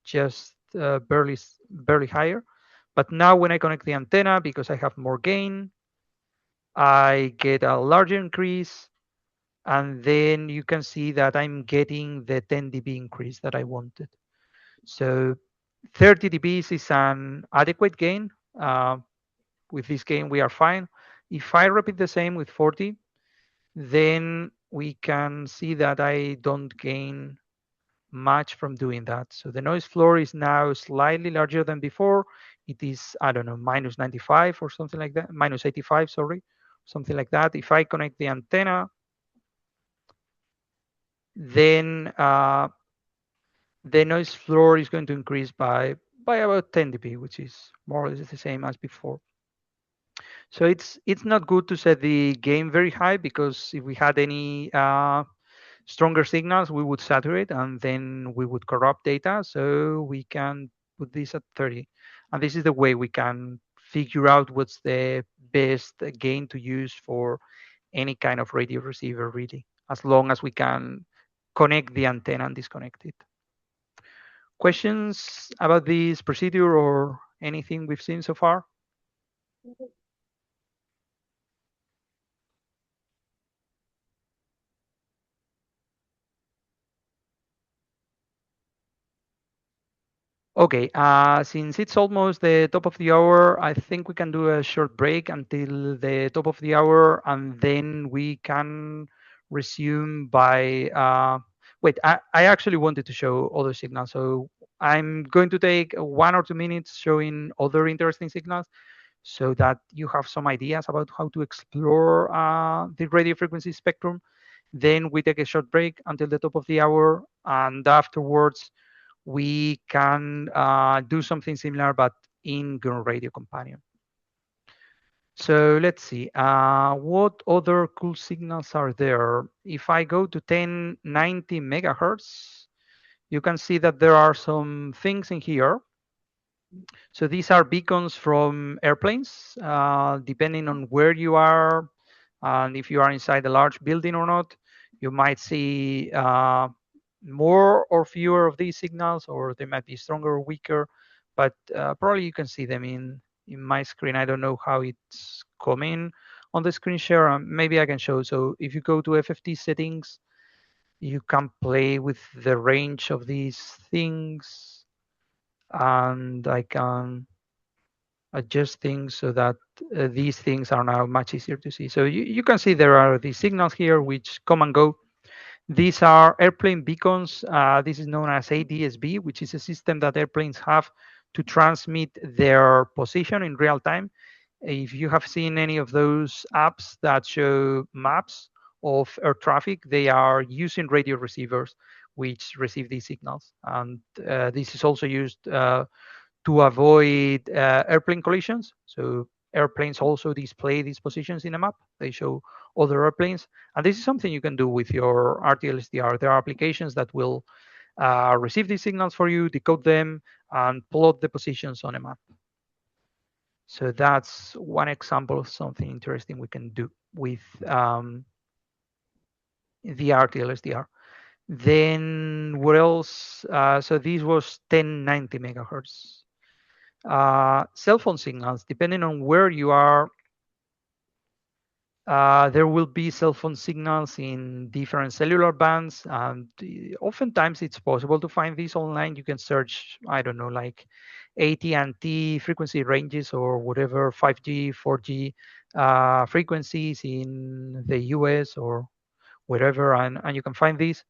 just barely higher. But now when I connect the antenna, because I have more gain, I get a larger increase. And then you can see that I'm getting the 10 dB increase that I wanted. So 30 dBs is an adequate gain. With this gain, we are fine. If I repeat the same with 40, then we can see that I don't gain much from doing that. So the noise floor is now slightly larger than before. It is, I don't know, minus 95 or something like that, minus 85, sorry, something like that. If I connect the antenna, then the noise floor is going to increase by about 10 dB, which is more or less the same as before. So it's not good to set the gain very high, because if we had any stronger signals, we would saturate and then we would corrupt data. So we can put this at 30. And this is the way we can figure out what's the best gain to use for any kind of radio receiver, really, as long as we can connect the antenna and disconnect it. Questions about this procedure or anything we've seen so far? Okay, since it's almost the top of the hour, I think we can do a short break until the top of the hour, and then we can resume by, wait, I actually wanted to show other signals. So I'm going to take 1 or 2 minutes showing other interesting signals so that you have some ideas about how to explore the radio frequency spectrum. Then we take a short break until the top of the hour, and afterwards, we can do something similar, but in GNU Radio Companion. So let's see, what other cool signals are there? If I go to 1090 megahertz, you can see that there are some things in here. So these are beacons from airplanes, depending on where you are and if you are inside a large building or not. You might see more or fewer of these signals, or they might be stronger or weaker, but probably you can see them in my screen. I don't know how it's coming on the screen share. Maybe I can show. So if you go to FFT settings, you can play with the range of these things, and I can adjust things so that these things are now much easier to see. So you can see there are these signals here which come and go. These are airplane beacons. This is known as ADSB, which is a system that airplanes have to transmit their position in real time. If you have seen any of those apps that show maps of air traffic, they are using radio receivers which receive these signals. And this is also used to avoid airplane collisions. So airplanes also display these positions in a map. They show other airplanes. And this is something you can do with your rtl-sdr. There are applications that will receive these signals for you, decode them, and plot the positions on a map. So that's one example of something interesting we can do with the rtl-sdr. Then what else? So this was 1090 megahertz. Cell phone signals, depending on where you are, there will be cell phone signals in different cellular bands, and oftentimes it's possible to find these online. You can search, I don't know, like AT&T frequency ranges or whatever, 5G, 4G frequencies in the US or wherever, and you can find these.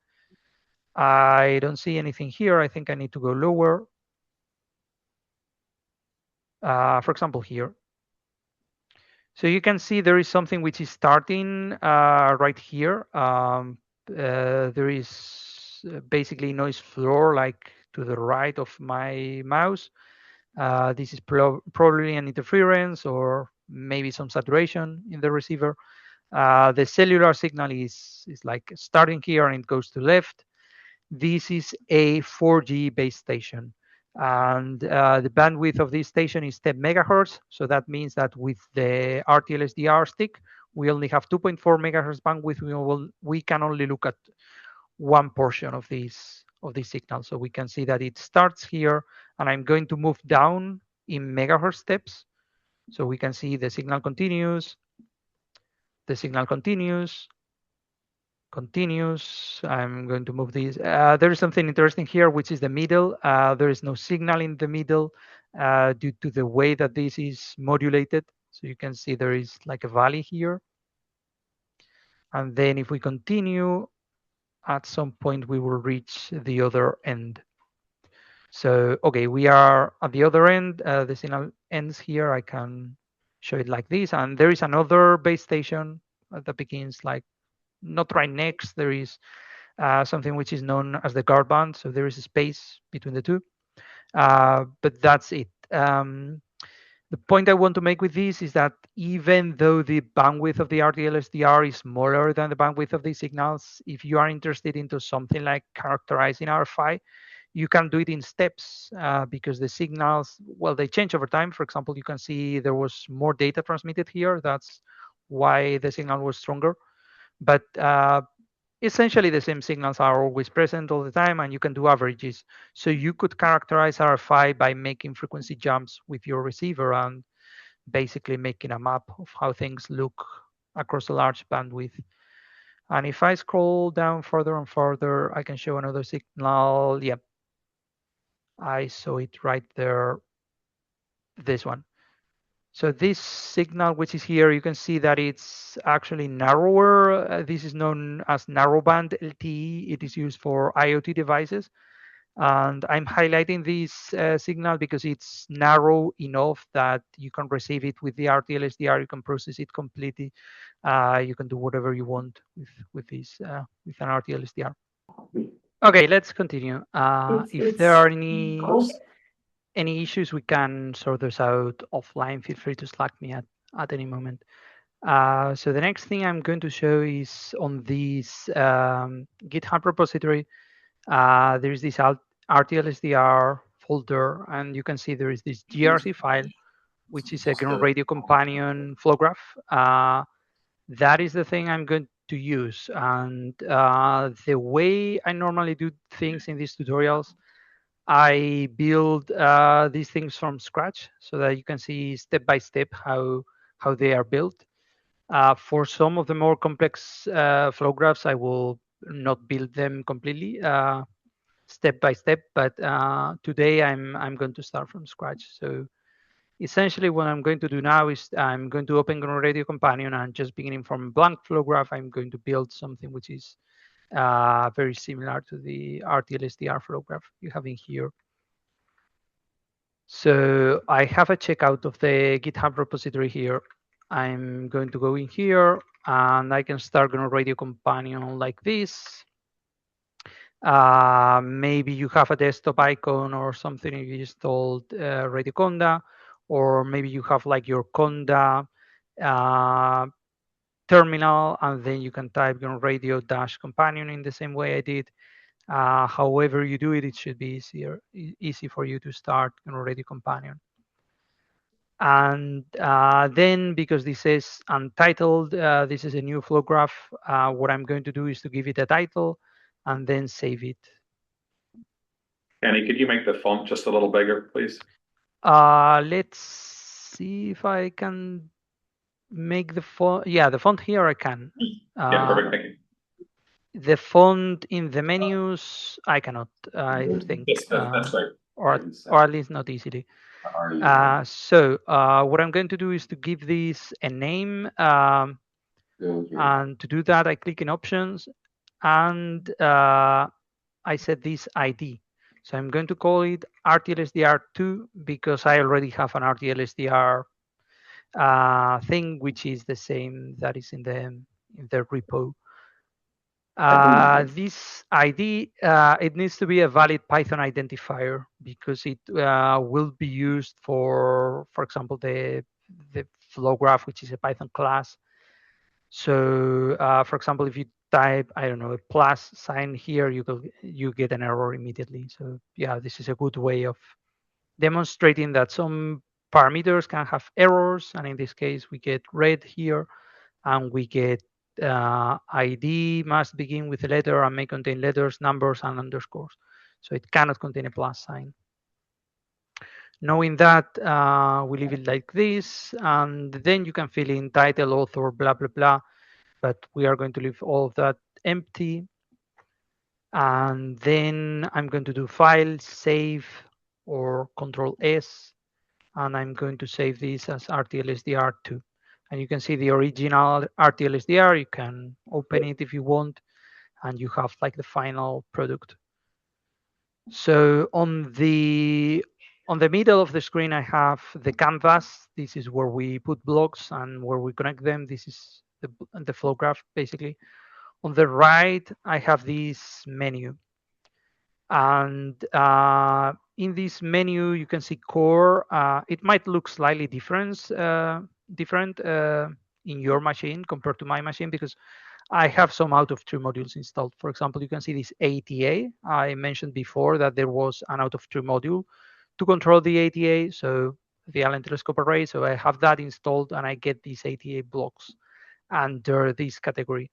I don't see anything here. I think I need to go lower. For example, here. So you can see there is something which is starting right here. There is basically noise floor like to the right of my mouse. This is probably an interference or maybe some saturation in the receiver. The cellular signal is like starting here and it goes to left. This is a 4G base station. And the bandwidth of this station is 10 megahertz. So that means that with the rtl-sdr stick, we only have 2.4 megahertz bandwidth. We can only look at one portion of this signal. So we can see that it starts here, and I'm going to move down in megahertz steps. So we can see the signal continues, the signal continues, continues. I'm going to move these. There is something interesting here, which is the middle. There is no signal in the middle due to the way that this is modulated. So you can see there is like a valley here. And then if we continue, at some point we will reach the other end. So, okay, we are at the other end. The signal ends here. I can show it like this. And there is another base station that begins like not right next. There is something which is known as the guard band. So there is a space between the two. But that's it. The point I want to make with this is that even though the bandwidth of the rtl-sdr is smaller than the bandwidth of these signals, if you are interested into something like characterizing RFI, you can do it in steps because the signals, well, they change over time. For example, you can see there was more data transmitted here. That's why the signal was stronger. But essentially, the same signals are always present all the time, and you can do averages. So you could characterize RFI by making frequency jumps with your receiver and basically making a map of how things look across a large bandwidth. And if I scroll down further and further, I can show another signal. Yep, I saw it right there, this one. So this signal, which is here, you can see that it's actually narrower. This is known as narrowband LTE. It is used for IoT devices. And I'm highlighting this signal because it's narrow enough that you can receive it with the rtl-sdr. You can process it completely. You can do whatever you want with this with an rtl-sdr. Okay, let's continue. If there are any issues, we can sort those out offline. Feel free to Slack me at at any moment. So the next thing I'm going to show is on this GitHub repository. There is this rtl-sdr folder, and you can see there is this grc file, which is a GNU Radio Companion flow graph. That is the thing I'm going to use. And the way I normally do things in these tutorials, I build these things from scratch so that you can see step by step how they are built. For some of the more complex flow graphs, I will not build them completely step by step, but today I'm going to start from scratch. So essentially what I'm going to do now is I'm going to open GNU Radio Companion, and just beginning from blank flow graph, I'm going to build something which is very similar to the rtl-sdr flow graph you have in here. So I have a checkout of the GitHub repository here. I'm going to go in here and I can start GNU Radio Companion like this. Maybe you have a desktop icon or something if you installed Radio Conda, or maybe you have like your Conda terminal, and then you can type radio-companion in the same way I did. However you do it, it should be easy for you to start Radio Companion. And then, because this is untitled, this is a new flow graph, what I'm going to do is to give it a title and then save it. Kenny, could you make the font just a little bigger, please? Let's see if I can make the font. Yeah, the font here I can. Yeah, perfect. Thank you. The font in the menus I cannot, I think. That's right. Or at least not easily. So what I'm going to do is to give this a name. And to do that, I click in options, and I set this ID. So I'm going to call it rtl-sdr2 because I already have an rtl-sdr thing, which is the same that is in the repo. This ID, it needs to be a valid Python identifier because it will be used for example, the flow graph, which is a Python class. So, for example, if you type, I don't know, a plus sign here, you get an error immediately. So, yeah, this is a good way of demonstrating that some parameters can have errors, and in this case, we get red here, and we get ID must begin with a letter and may contain letters, numbers, and underscores. So it cannot contain a plus sign. Knowing that, we leave it like this, and then you can fill in title, author, blah, blah, blah. But we are going to leave all of that empty. And then I'm going to do File, Save, or Control S, and I'm going to save this as rtl-sdr2. And you can see the original rtl-sdr. You can open it if you want, and you have like the final product. So on the middle of the screen, I have the canvas. This is where we put blocks and where we connect them. This is the flow graph, basically. On the right, I have this menu. And in this menu, you can see core. It might look slightly different in your machine compared to my machine, because I have some out-of-tree modules installed. For example, you can see this ATA. I mentioned before that there was an out-of-tree module to control the ATA, so the Allen telescope array. So I have that installed, and I get these ATA blocks under this category.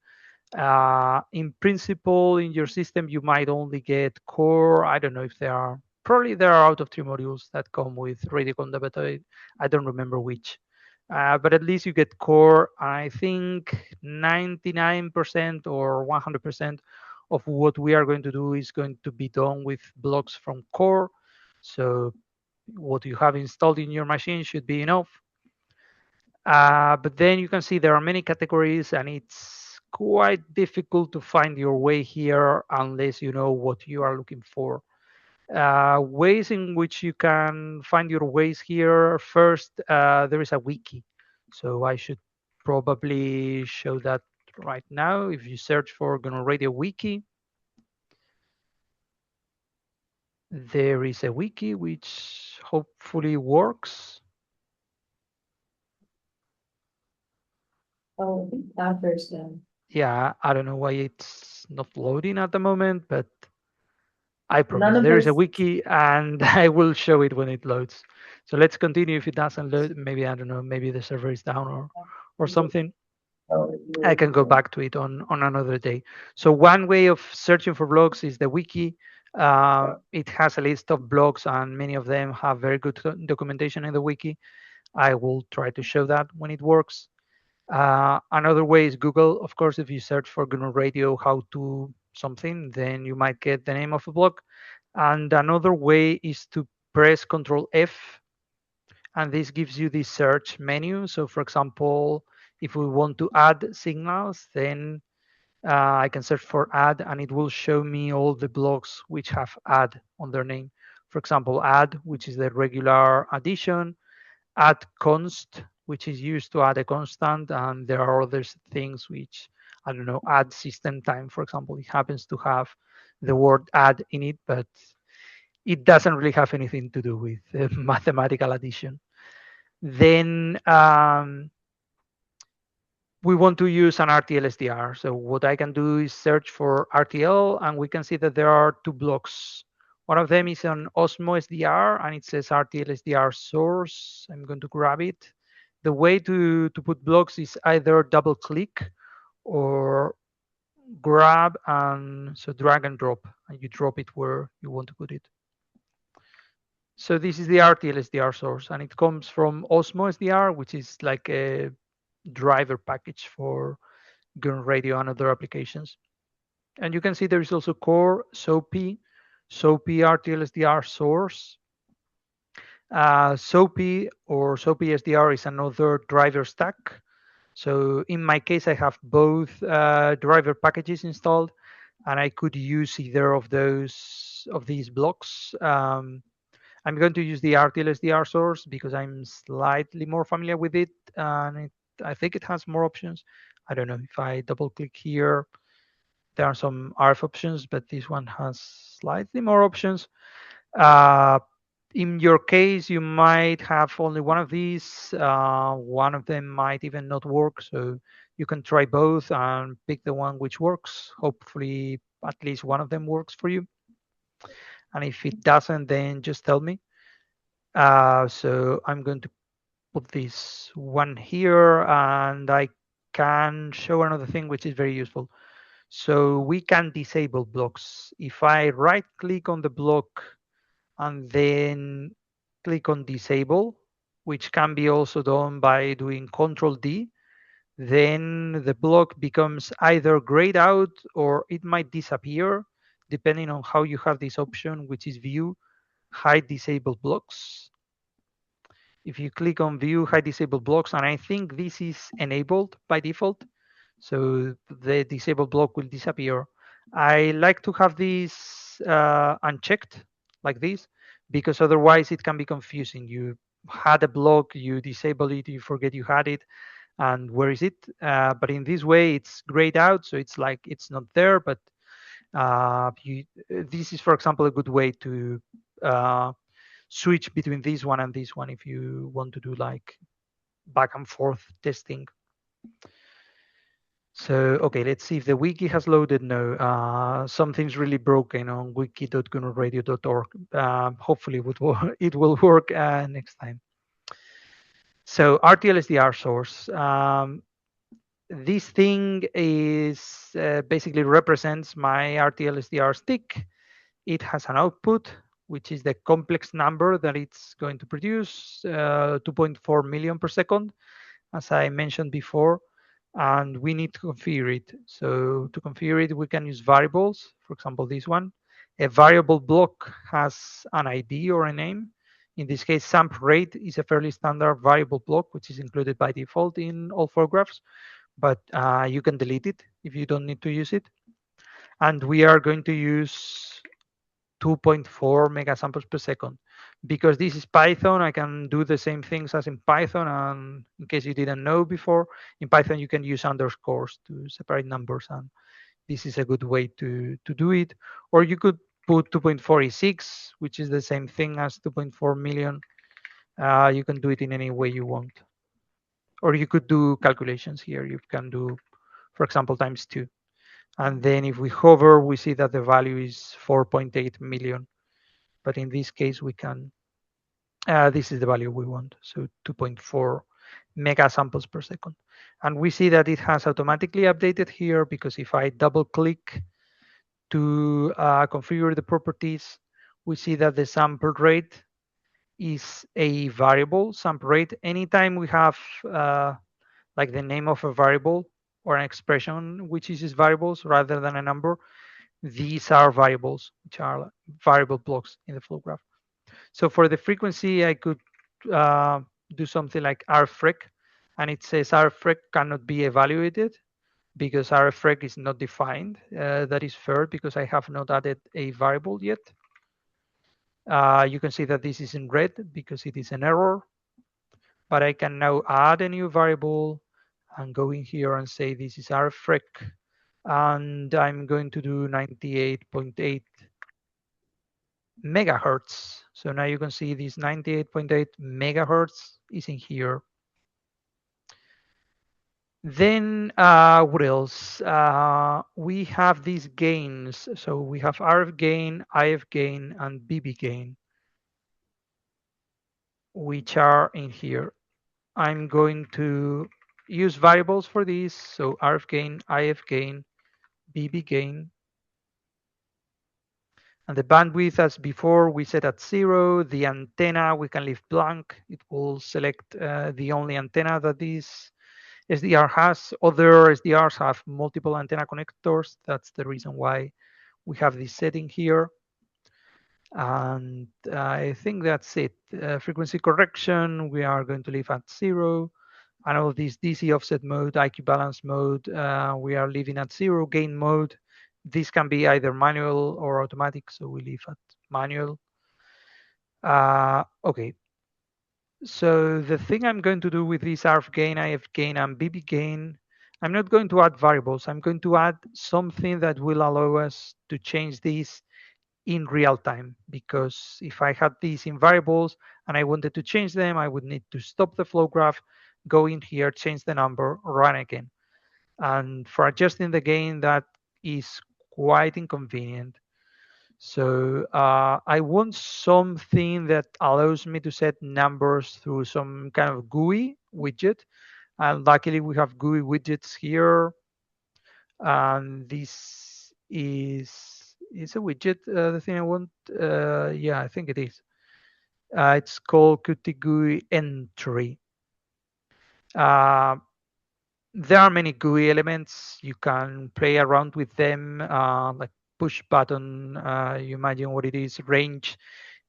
In principle, in your system, you might only get core. I don't know if there are. Probably there are out-of-tree modules that come with Radio Conda, but I don't remember which. But at least you get core. I think 99% or 100% of what we are going to do is going to be done with blocks from core. So what you have installed in your machine should be enough. But then you can see there are many categories, and it's quite difficult to find your way here unless you know what you are looking for. Ways in which you can find your ways here. First, there is a wiki. So I should probably show that right now. If you search for GNU Radio Wiki, there is a wiki which hopefully works. Oh, there's the. Yeah, I don't know why it's not loading at the moment, but I promise None of there is a those. wiki and I will show it when it loads. So let's continue. If it doesn't load, maybe I don't know, maybe the server is down or something. I can go back to it on another day. So one way of searching for blogs is the wiki. It has a list of blogs and many of them have very good documentation in the wiki. I will try to show that when it works. Another way is Google. Of course, if you search for GNU Radio how to something, then you might get the name of a blog. And another way is to press Control F, and this gives you the search menu. So, for example, if we want to add signals, then I can search for add, and it will show me all the blogs which have add on their name. For example, add, which is the regular addition, add const, which is used to add a constant, and there are other things which, I don't know, add system time, for example. It happens to have the word add in it, but it doesn't really have anything to do with mathematical addition. Then we want to use an rtl-sdr. So what I can do is search for RTL, and we can see that there are two blocks. One of them is on Osmo SDR, and it says rtl-sdr source. I'm going to grab it. The way to put blocks is either double click or grab, and so drag and drop, and you drop it where you want to put it. So this is the rtl-sdr source, and it comes from Osmo SDR, which is like a driver package for GNU Radio and other applications. And you can see there is also core, SOAP, SOAP rtl-sdr source. SOAP or SOAP SDR is another driver stack. So in my case, I have both driver packages installed, and I could use either of these blocks. I'm going to use the rtl-sdr source because I'm slightly more familiar with it, and I think it has more options. I don't know if I double click here. There are some RF options, but this one has slightly more options. Uh, in your case, you might have only one of these. One of them might even not work. So you can try both and pick the one which works. Hopefully, at least one of them works for you. And if it doesn't, then just tell me. So I'm going to put this one here, and I can show another thing which is very useful. So we can disable blocks. If I right click on the block and then click on disable, which can be also done by doing Control D, then the block becomes either grayed out or it might disappear depending on how you have this option, which is view hide disabled blocks. If you click on view hide disabled blocks, and I think this is enabled by default, so the disabled block will disappear. I like to have this unchecked like this, because otherwise it can be confusing. You had a block, you disable it, you forget you had it, and where is it? But in this way, it's grayed out, so it's like it's not there. But this is, for example, a good way to switch between this one and this one if you want to do like back and forth testing. So, okay, let's see if the wiki has loaded. No, something's really broken on wiki.gnuradio.org. Hopefully it will work next time. So rtl-sdr source. This thing is basically represents my rtl-sdr stick. It has an output, which is the complex number that it's going to produce, 2.4 million per second, as I mentioned before. And we need to configure it. So to configure it, we can use variables. For example, this one. A variable block has an ID or a name. In this case, samp rate is a fairly standard variable block, which is included by default in all photographs, but you can delete it if you don't need to use it. And we are going to use 2.4 megasamples per second. Because this is Python, I can do the same things as in Python. And in case you didn't know before, in Python, you can use underscores to separate numbers. And this is a good way to do it. Or you could put 2.46, which is the same thing as 2.4 million. You can do it in any way you want. or you could do calculations here. You can do, for example, times 2. And then if we hover, we see that the value is 4.8 million. But in this case, we can, this is the value we want. So 2.4 mega samples per second. And we see that it has automatically updated here, because if I double click to configure the properties, we see that the sample rate is a variable sample rate. Anytime we have like the name of a variable or an expression which uses variables rather than a number, these are variables, which are variable blocks in the flow graph. So for the frequency, I could do something like rfrec, and it says rfrec cannot be evaluated because rfrec is not defined. That is fair because I have not added a variable yet. You can see that this is in red because it is an error, but I can now add a new variable and go in here and say this is rfrec, and I'm going to do 98.8 megahertz. So now you can see this 98.8 megahertz is in here. Then what else? We have these gains. So we have RF gain, IF gain, and BB gain, which are in here. I'm going to use variables for these. So RF gain, IF gain, BB gain. And the bandwidth, as before, we set at 0. The antenna, we can leave blank. It will select the only antenna that this SDR has. Other SDRs have multiple antenna connectors. That's the reason why we have this setting here. And I think that's it. Frequency correction, we are going to leave at 0. And all this DC offset mode, IQ balance mode, we are leaving at 0. Gain mode, this can be either manual or automatic, so we leave at manual. Okay. So the thing I'm going to do with this RF gain, IF gain, and BB gain, I'm not going to add variables. I'm going to add something that will allow us to change this in real time, because if I had these in variables and I wanted to change them, I would need to stop the flow graph, go in here, change the number, run again. And for adjusting the gain, that is quite inconvenient. So I want something that allows me to set numbers through some kind of GUI widget. And luckily we have GUI widgets here. And this is a widget, the thing I want. Yeah, I think it is. It's called Qt GUI entry. There are many GUI elements. You can play around with them, like push button. You imagine what it is. Range,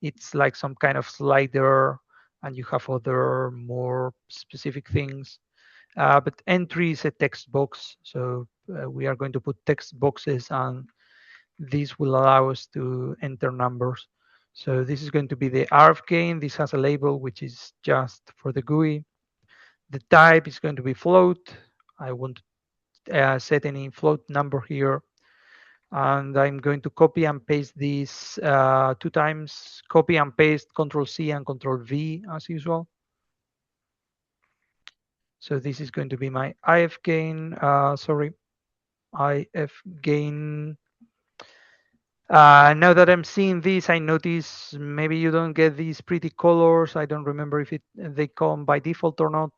it's like some kind of slider, and you have other more specific things. But entry is a text box, so we are going to put text boxes, and this will allow us to enter numbers. So this is going to be the RF gain. This has a label which is just for the GUI. The type is going to be float. I won't set any float number here. And I'm going to copy and paste this 2 times. Copy and paste, Control-C and Control-V as usual. So this is going to be my IF gain, IF gain. Now that I'm seeing this, I notice maybe you don't get these pretty colors. I don't remember if they come by default or not.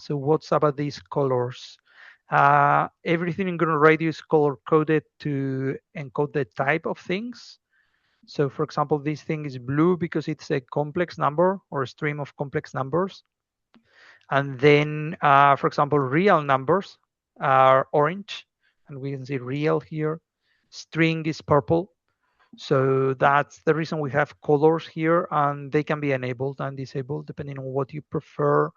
So what's about these colors? Everything in GNU Radio is color coded to encode the type of things. So for example, this thing is blue because it's a complex number or a stream of complex numbers. And then, for example, real numbers are orange, and we can see real here. String is purple. So that's the reason we have colors here, and they can be enabled and disabled depending on what you prefer.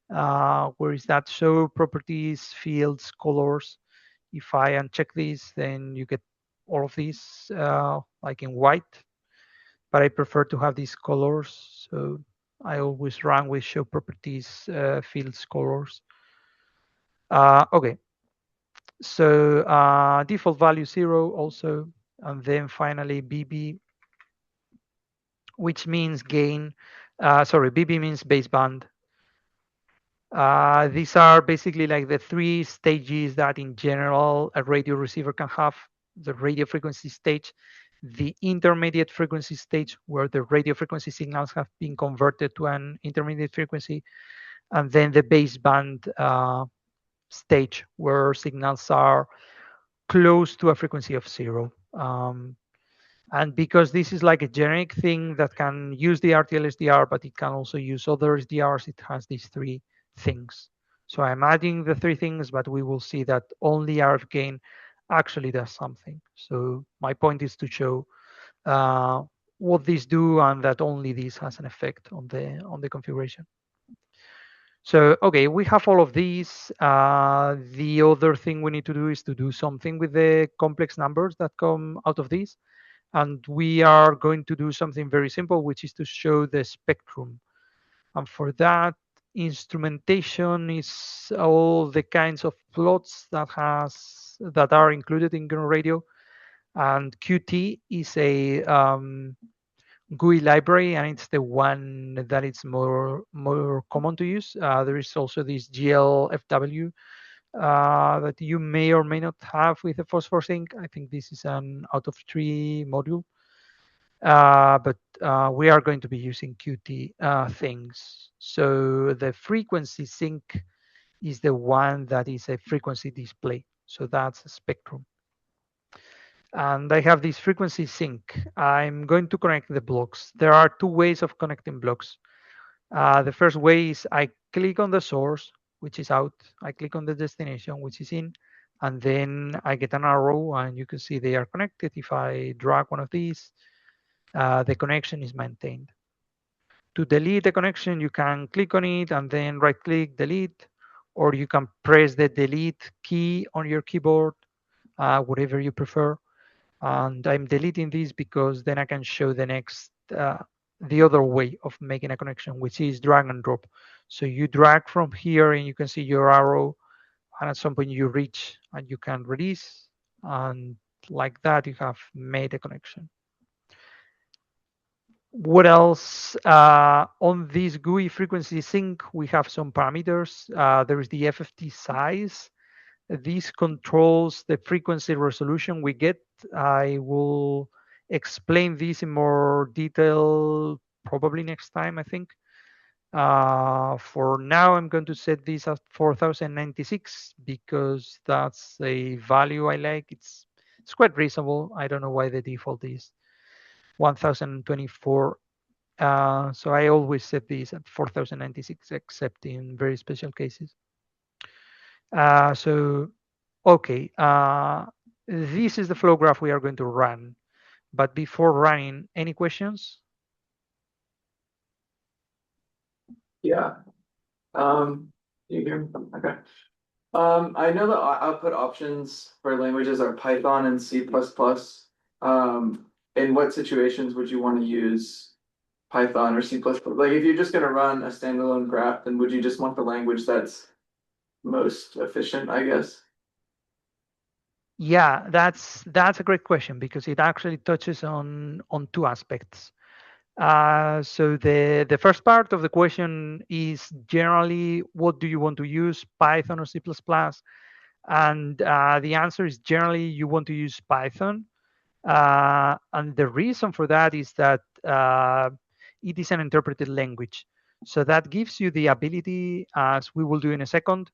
Where is that? Show properties, fields, colors. If I uncheck this, then you get all of these like in white, but I prefer to have these colors. So I always run with show properties, fields, colors. Okay. So default value 0 also, and then finally BB, which means gain. BB means baseband. These are basically like the three stages that in general a radio receiver can have. The radio frequency stage, the intermediate frequency stage where the radio frequency signals have been converted to an intermediate frequency, and then the baseband stage where signals are close to a frequency of 0. And because this is like a generic thing that can use the rtl-sdr, but it can also use other SDRs, it has these three things. So I'm adding the three things, but we will see that only RF gain actually does something. So my point is to show what these do and that only this has an effect on the configuration. So, okay, we have all of these. The other thing we need to do is to do something with the complex numbers that come out of these. And we are going to do something very simple, which is to show the spectrum. And for that, instrumentation is all the kinds of plots that are included in GNU Radio. And Qt is a GUI library, and it's the one that it's more common to use. There is also this GLFW that you may or may not have with the phosphor sync. I think this is an out of tree module, but we are going to be using Qt things. So the frequency sync is the one that is a frequency display. So that's a spectrum. And I have this frequency sync. I'm going to connect the blocks. There are two ways of connecting blocks. The first way is I click on the source, which is out. I click on the destination, which is in, and then I get an arrow, and you can see they are connected. If I drag one of these, the connection is maintained. To delete the connection, you can click on it and then right-click, delete, or you can press the delete key on your keyboard, whatever you prefer. And I'm deleting this because then I can show the next, the other way of making a connection, which is drag and drop. So you drag from here and you can see your arrow, and at some point you reach and you can release, and like that you have made a connection. What else? On this GUI frequency sync, we have some parameters. There is the FFT size. This controls the frequency resolution we get. I will explain this in more detail probably next time, I think. For now, I'm going to set this at 4096 because that's a value I like. It's quite reasonable. I don't know why the default is 1024. So I always set this at 4096, except in very special cases. So, okay, this is the flow graph we are going to run. But before running, any questions? Yeah. You hear me? Okay. I know the output options for languages are Python and C++. In what situations would you want to use Python or C++? Like if you're just going to run a standalone graph, then would you just want the language that's most efficient, I guess? Yeah, that's a great question because it actually touches on two aspects. So the first part of the question is generally what do you want to use, Python or C++? And the answer is generally you want to use Python. And the reason for that is that it is an interpreted language. So that gives you the ability, as we will do in a second,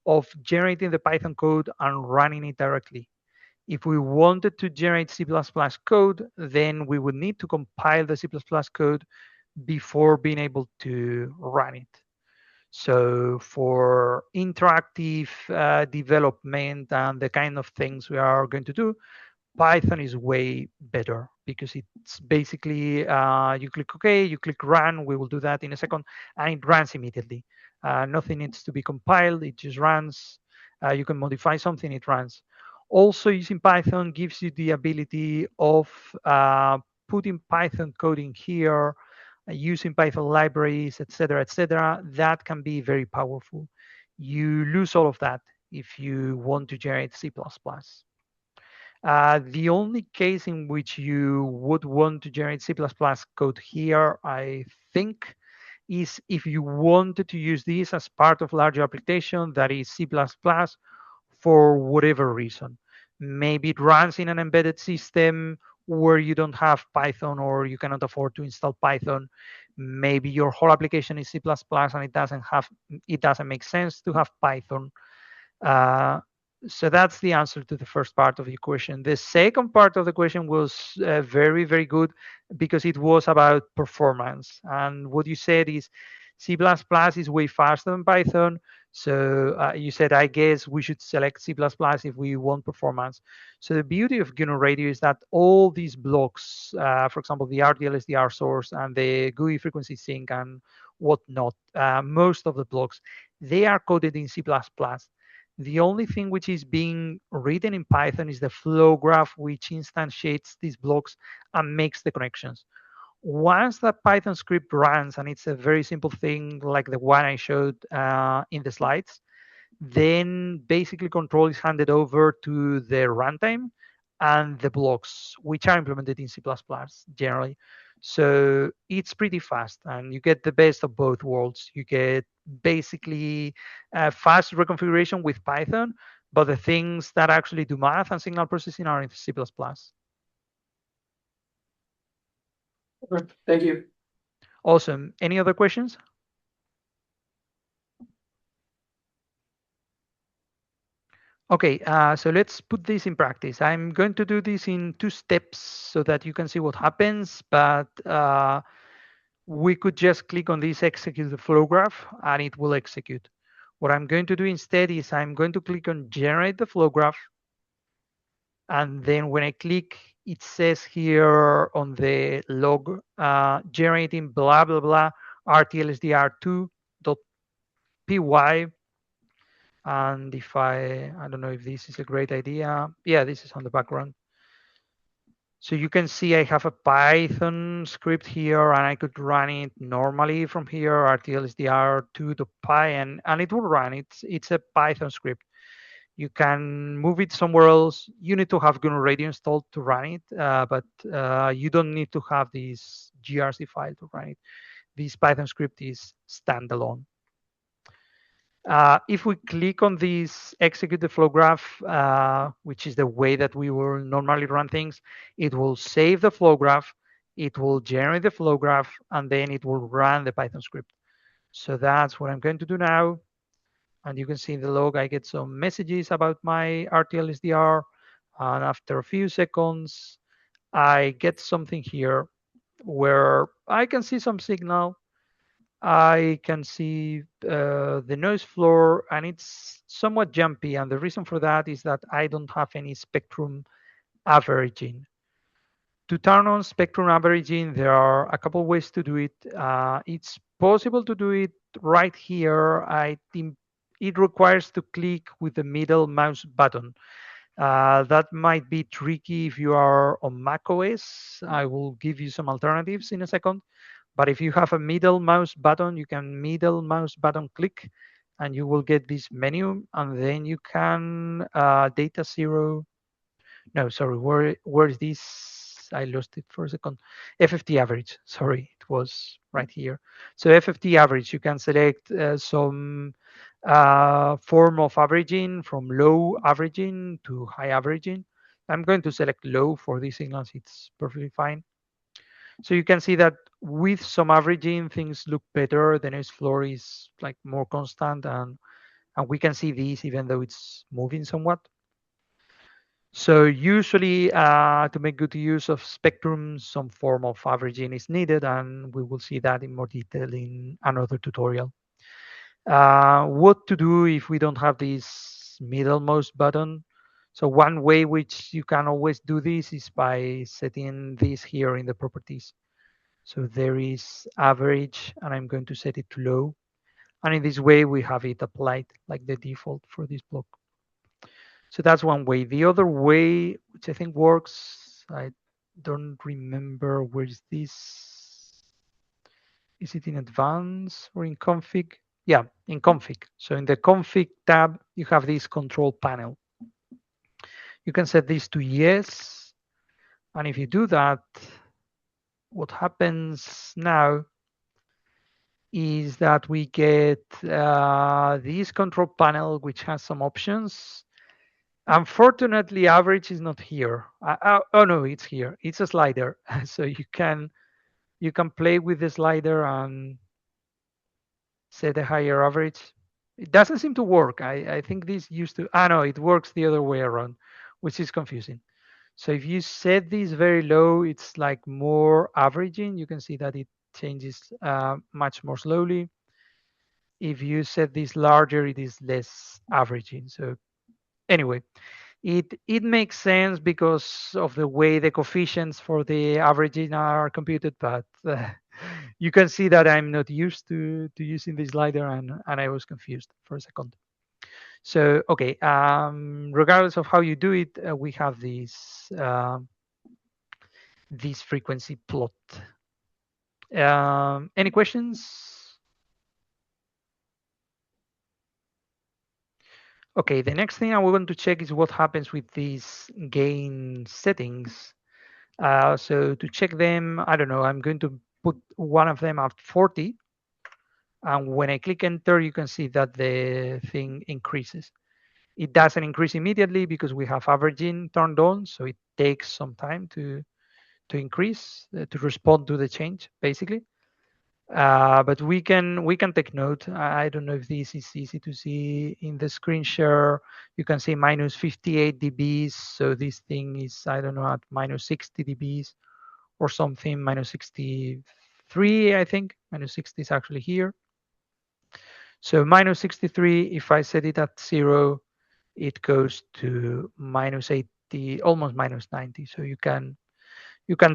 of generating the Python code and running it directly. If we wanted to generate C++ code, then we would need to compile the C++ code before being able to run it. So for interactive development and the kind of things we are going to do, Python is way better because it's basically you click OK, you click run. We will do that in a second, and it runs immediately. Nothing needs to be compiled. It just runs. You can modify something, it runs. Also, using Python gives you the ability of putting Python code in here, using Python libraries, etc., etc. That can be very powerful. You lose all of that if you want to generate C++. The only case in which you would want to generate C++ code here, I think, is if you wanted to use this as part of larger application that is C++ for whatever reason. Maybe it runs in an embedded system where you don't have Python or you cannot afford to install Python. Maybe your whole application is C++ and it doesn't make sense to have Python. So that's the answer to the first part of the question. The second part of the question was very, very good because it was about performance. And what you said is C++ is way faster than Python. So you said, I guess we should select C++ if we want performance. So the beauty of GNU Radio is that all these blocks, for example, the rtl-sdr source and the GUI frequency sync and whatnot, most of the blocks, they are coded in C++. The only thing which is being written in Python is the flow graph, which instantiates these blocks and makes the connections. Once that Python script runs, and it's a very simple thing like the one I showed in the slides, then basically control is handed over to the runtime and the blocks, which are implemented in C++ generally. So it's pretty fast, and you get the best of both worlds. You get basically fast reconfiguration with Python, but the things that actually do math and signal processing are in C++. Thank you. Awesome. Any other questions? Okay, so let's put this in practice. I'm going to do this in 2 steps so that you can see what happens, but we could just click on this execute the flow graph and it will execute. What I'm going to do instead is I'm going to click on generate the flow graph. And then when I click, it says here on the log, generating blah, blah, blah, rtl-sdr2.py. And if I don't know if this is a great idea. Yeah, this is on the background. So you can see I have a Python script here and I could run it normally from here, rtl-sdr2.py, and it will run. It's a Python script. You can move it somewhere else. You need to have GNU Radio installed to run it, but you don't need to have this grc file to run it. This Python script is standalone. If we click on this execute the flow graph, which is the way that we will normally run things, it will save the flow graph, it will generate the flow graph, and then it will run the Python script. So that's what I'm going to do now. And you can see in the log, I get some messages about my rtl-sdr. And after a few seconds, I get something here where I can see some signal. I can see the noise floor, and it's somewhat jumpy. And the reason for that is that I don't have any spectrum averaging. To turn on spectrum averaging, there are a couple ways to do it. It's possible to do it right here. I think it requires to click with the middle mouse button. That might be tricky if you are on Mac OS. I will give you some alternatives in a second. But if you have a middle mouse button, you can middle mouse button click, and you will get this menu. And then you can data zero. No, sorry, where is this? I lost it for a second. FFT average. Sorry, it was right here. So FFT average, you can select some form of averaging from low averaging to high averaging. I'm going to select low for these signals. It's perfectly fine. So you can see that with some averaging, things look better. The noise floor is like more constant, and we can see this even though it's moving somewhat. So usually to make good use of spectrum, some form of averaging is needed, and we will see that in more detail in another tutorial. What to do if we don't have this middlemost button? So one way which you can always do this is by setting this here in the properties. So there is average, and I'm going to set it to low. And in this way, we have it applied like the default for this block. So that's one way. The other way, which I think works, I don't remember where is this. Is it in advanced or in config? Yeah, in config. So in the config tab, you have this control panel. You can set this to yes. And if you do that, what happens now is that we get this control panel, which has some options. Unfortunately, average is not here. Oh no, it's here. It's a slider, so you can play with the slider and set a higher average. It doesn't seem to work. I think this used to. No, it works the other way around, which is confusing. So if you set this very low, it's like more averaging. You can see that it changes much more slowly. If you set this larger, it is less averaging. So anyway, it makes sense because of the way the coefficients for the averaging are computed, but you can see that I'm not used to using this slider, and I was confused for a second. So okay, regardless of how you do it, we have this frequency plot. Any questions? Okay, the next thing I want to check is what happens with these gain settings. So to check them, I don't know, I'm going to put one of them at 40. And when I click enter, you can see that the thing increases. It doesn't increase immediately because we have averaging turned on. So it takes some time to increase, to respond to the change, basically. But we can take note. I don't know if this is easy to see in the screen share. You can see minus 58 dBs. So this thing is, I don't know, at minus 60 dBs or something, minus 63, I think. Minus 60 is actually here. So minus 63, if I set it at 0, it goes to minus 80, almost minus 90. So you can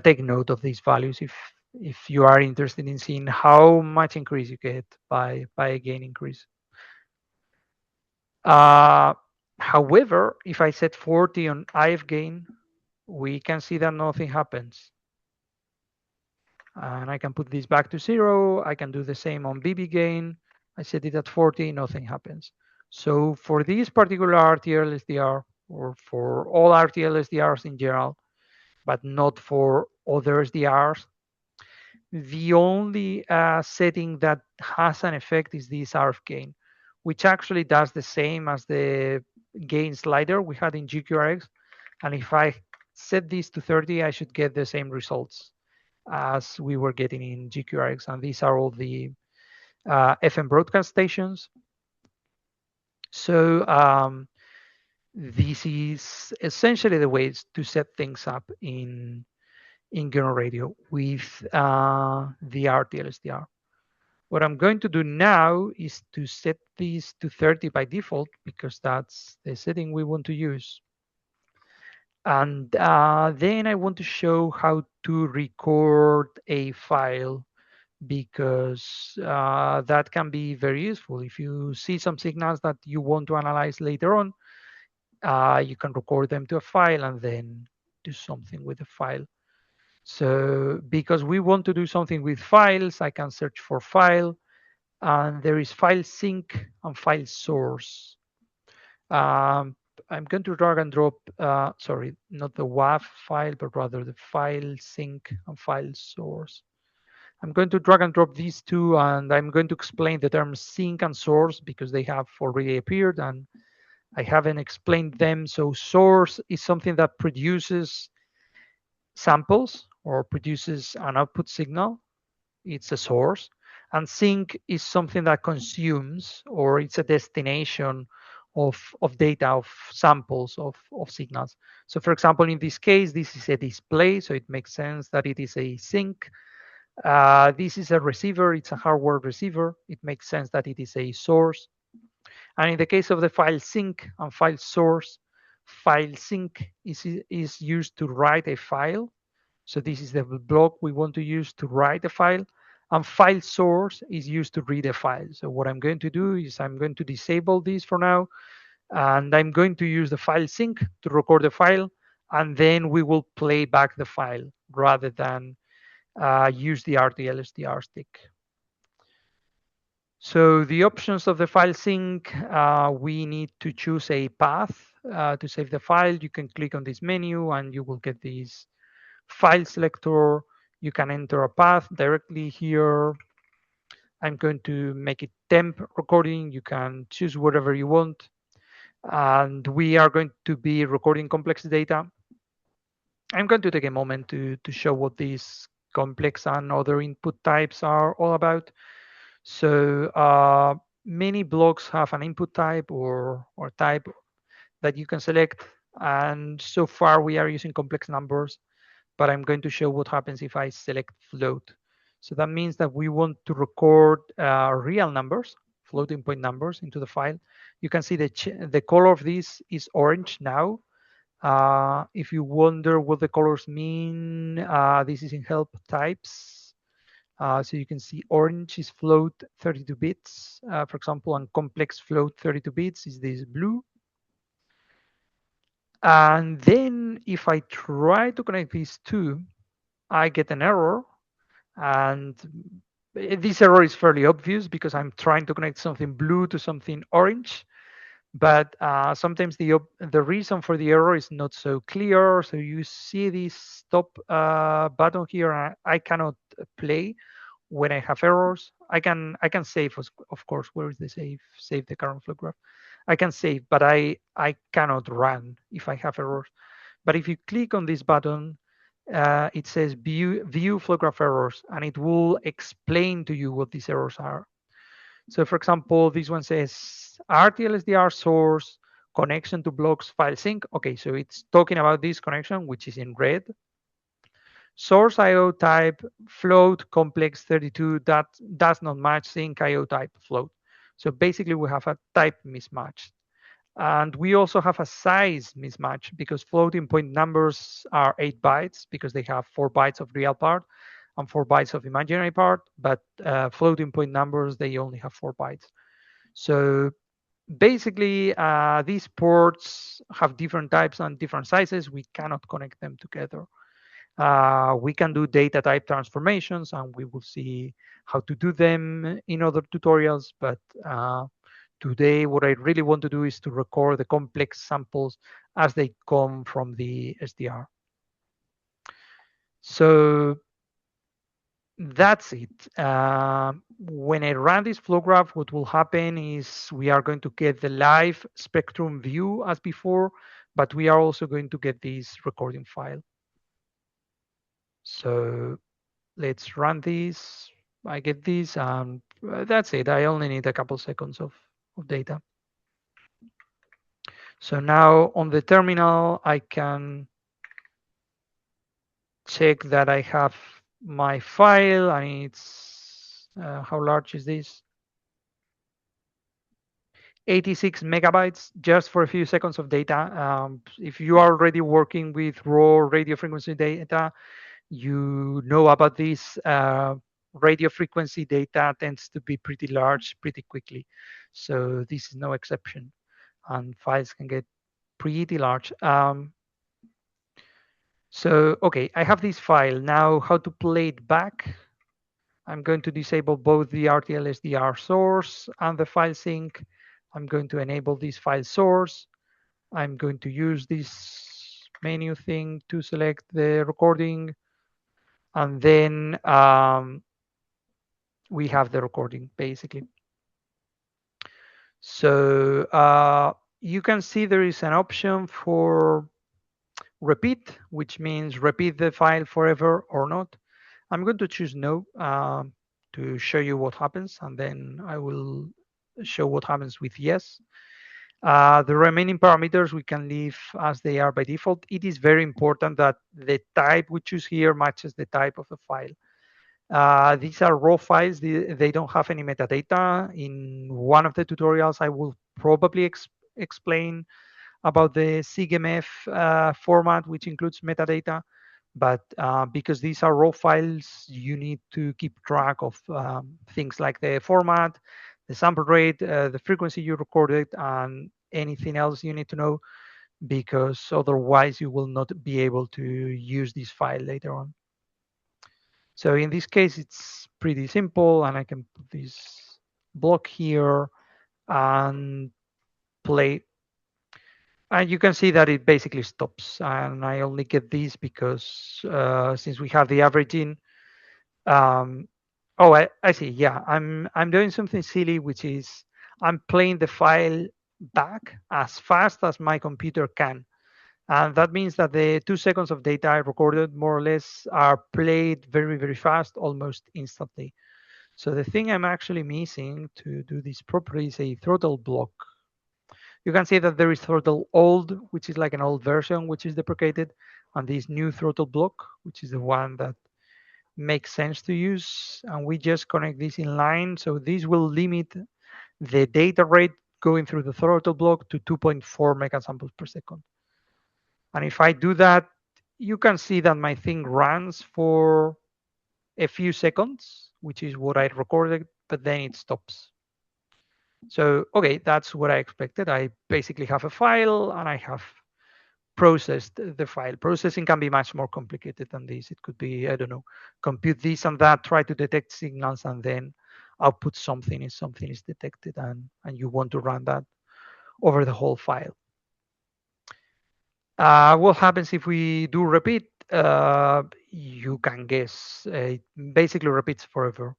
take note of these values if you are interested in seeing how much increase you get by a gain increase. However, if I set 40 on IF gain, we can see that nothing happens. And I can put this back to 0. I can do the same on BB gain. I set it at 40, nothing happens. So for this particular RTL-SDR, or for all RTL-SDRs in general, but not for other SDRs, the only setting that has an effect is this RF gain, which actually does the same as the gain slider we had in gqrx. And if I set this to 30, I should get the same results as we were getting in gqrx. And these are all the FM broadcast stations. So this is essentially the ways to set things up in GNU Radio with the RTL-SDR. What I'm going to do now is to set these to 30 by default because that's the setting we want to use. And then I want to show how to record a file because that can be very useful. If you see some signals that you want to analyze later on, you can record them to a file and then do something with the file. So because we want to do something with files, I can search for file, and there is file sync and file source. I'm going to drag and drop, sorry, not the WAV file, but rather the file sync and file source. I'm going to drag and drop these two, and I'm going to explain the terms sync and source because they have already appeared and I haven't explained them. So source is something that produces samples or produces an output signal. It's a source. And sync is something that consumes, or it's a destination of data, of samples of signals. So for example, in this case, this is a display, so it makes sense that it is a sync. This is a receiver, it's a hardware receiver. It makes sense that it is a source. And in the case of the file sync and file source, file sync is used to write a file. So this is the block we want to use to write a file. And file source is used to read a file. So what I'm going to do is I'm going to disable this for now. And I'm going to use the file sync to record the file. And then we will play back the file rather than use the RTL-SDR stick. So the options of the file sync, we need to choose a path to save the file. You can click on this menu and you will get this file selector. You can enter a path directly here. I'm going to make it temp recording. You can choose whatever you want. And we are going to be recording complex data. I'm going to take a moment to show what these complex and other input types are all about. So many blocks have an input type or type that you can select. And so far we are using complex numbers, but I'm going to show what happens if I select float. So that means that we want to record real numbers, floating point numbers into the file. You can see the color of this is orange now. If you wonder what the colors mean, this is in help types. So you can see orange is float 32 bits, for example, and complex float 32 bits is this blue. And then if I try to connect these two, I get an error. And this error is fairly obvious because I'm trying to connect something blue to something orange. But sometimes the reason for the error is not so clear. So you see this stop button here. I cannot play when I have errors. I can save, of course. Where is the save? Save the current flow graph. I can save, but I cannot run if I have errors. But if you click on this button, it says view flow graph errors, and it will explain to you what these errors are. So for example, this one says rtl-sdr source connection to blocks file sync. Okay, so it's talking about this connection, which is in red. Source IO type float complex 32 that does not match sync IO type float. So basically we have a type mismatch. And we also have a size mismatch because floating point numbers are 8 bytes because they have 4 bytes of real part and 4 bytes of imaginary part, but floating point numbers, they only have 4 bytes. So basically, these ports have different types and different sizes. We cannot connect them together. We can do data type transformations, and we will see how to do them in other tutorials. But today, what I really want to do is to record the complex samples as they come from the SDR. So that's it. When I run this flow graph, what will happen is we are going to get the live spectrum view as before, but we are also going to get this recording file. So let's run this. I get this, and that's it. I only need a couple seconds of data. So now on the terminal, I can check that I have my file, and it's, how large is this? 86 megabytes just for a few seconds of data. If you are already working with raw radio frequency data, you know about this. Radio frequency data tends to be pretty large pretty quickly. So this is no exception. And files can get pretty large. So, okay, I have this file. Now, how to play it back? I'm going to disable both the rtl-sdr source and the file sync. I'm going to enable this file source. I'm going to use this menu thing to select the recording. And then we have the recording, basically. So you can see there is an option for repeat, which means repeat the file forever or not. I'm going to choose no to show you what happens, and then I will show what happens with yes. The remaining parameters we can leave as they are by default. It is very important that the type we choose here matches the type of the file. These are raw files. They don't have any metadata. In one of the tutorials, I will probably explain about the SIGMF format, which includes metadata. But because these are raw files, you need to keep track of things like the format, the sample rate, the frequency you recorded, and anything else you need to know, because otherwise you will not be able to use this file later on. So in this case, it's pretty simple, and I can put this block here and play. And you can see that it basically stops. And I only get this because since we have the averaging, Oh, I see. Yeah, I'm doing something silly, which is I'm playing the file back as fast as my computer can. And that means that the 2 seconds of data I recorded more or less are played very, very fast, almost instantly. So the thing I'm actually missing to do this properly is a throttle block. You can see that there is throttle old, which is like an old version, which is deprecated, and this new throttle block, which is the one that makes sense to use. And we just connect this in line. So this will limit the data rate going through the throttle block to 2.4 megasamples per second. And if I do that, you can see that my thing runs for a few seconds, which is what I recorded, but then it stops. So, okay, that's what I expected. I basically have a file and I have processed the file. Processing can be much more complicated than this. It could be, I don't know, compute this and that, try to detect signals, and then output something if something is detected, and you want to run that over the whole file. What happens if we do repeat? You can guess. It basically repeats forever.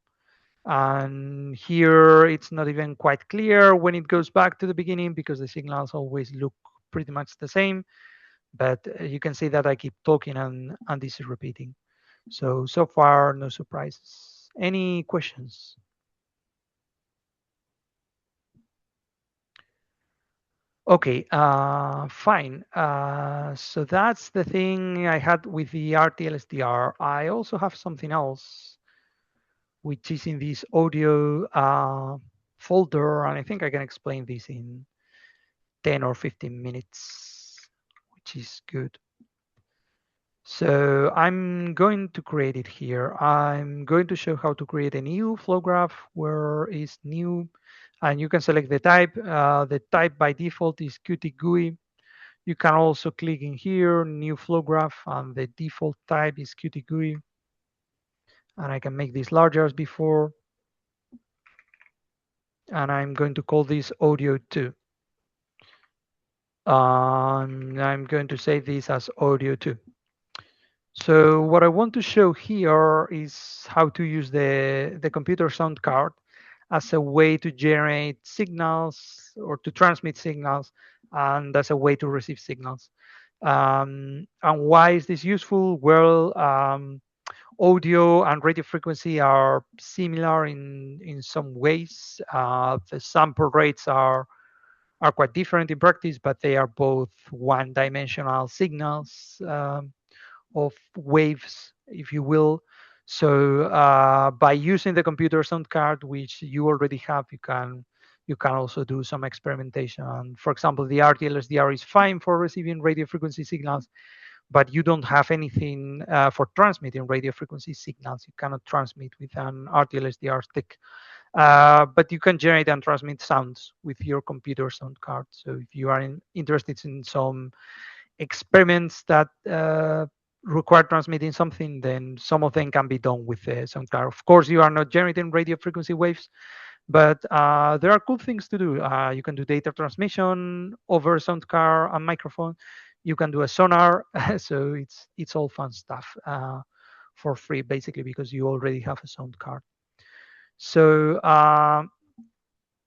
And here it's not even quite clear when it goes back to the beginning because the signals always look pretty much the same. But you can see that I keep talking and this is repeating. So far, no surprises. Any questions? Okay, fine. So that's the thing I had with the rtl-sdr. I also have something else, which is in this audio folder, and I think I can explain this in 10 or 15 minutes, which is good. So I'm going to create it here. I'm going to show how to create a new flow graph where is new, and you can select the type. The type by default is Qt GUI. You can also click in here, new flow graph, and the default type is Qt GUI. And I can make this larger as before. And I'm going to call this audio 2. I'm going to save this as audio 2. So what I want to show here is how to use the computer sound card as a way to generate signals or to transmit signals, and as a way to receive signals. And why is this useful? Well, audio and radio frequency are similar in some ways. The sample rates are quite different in practice, but they are both one-dimensional signals. Of waves, if you will. So by using the computer sound card, which you already have, you can also do some experimentation. For example, the rtl-sdr is fine for receiving radio frequency signals, but you don't have anything for transmitting radio frequency signals. You cannot transmit with an rtl-sdr stick. But you can generate and transmit sounds with your computer sound card. So if you are interested in some experiments that require transmitting something, then some of them can be done with the sound card. Of course, you are not generating radio frequency waves, but there are cool things to do. You can do data transmission over sound card and microphone. You can do a sonar, so it's all fun stuff for free, basically, because you already have a sound card. So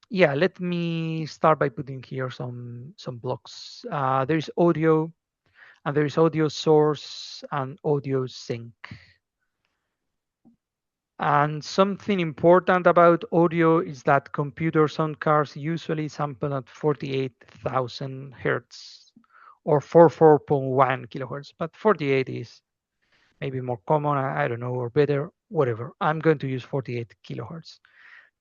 yeah, let me start by putting here some blocks. There is audio, and there is audio source and audio sink. And something important about audio is that computer sound cards usually sample at 48,000 hertz or 44.1 kilohertz, but 48 is maybe more common, I don't know, or better, whatever. I'm going to use 48 kilohertz.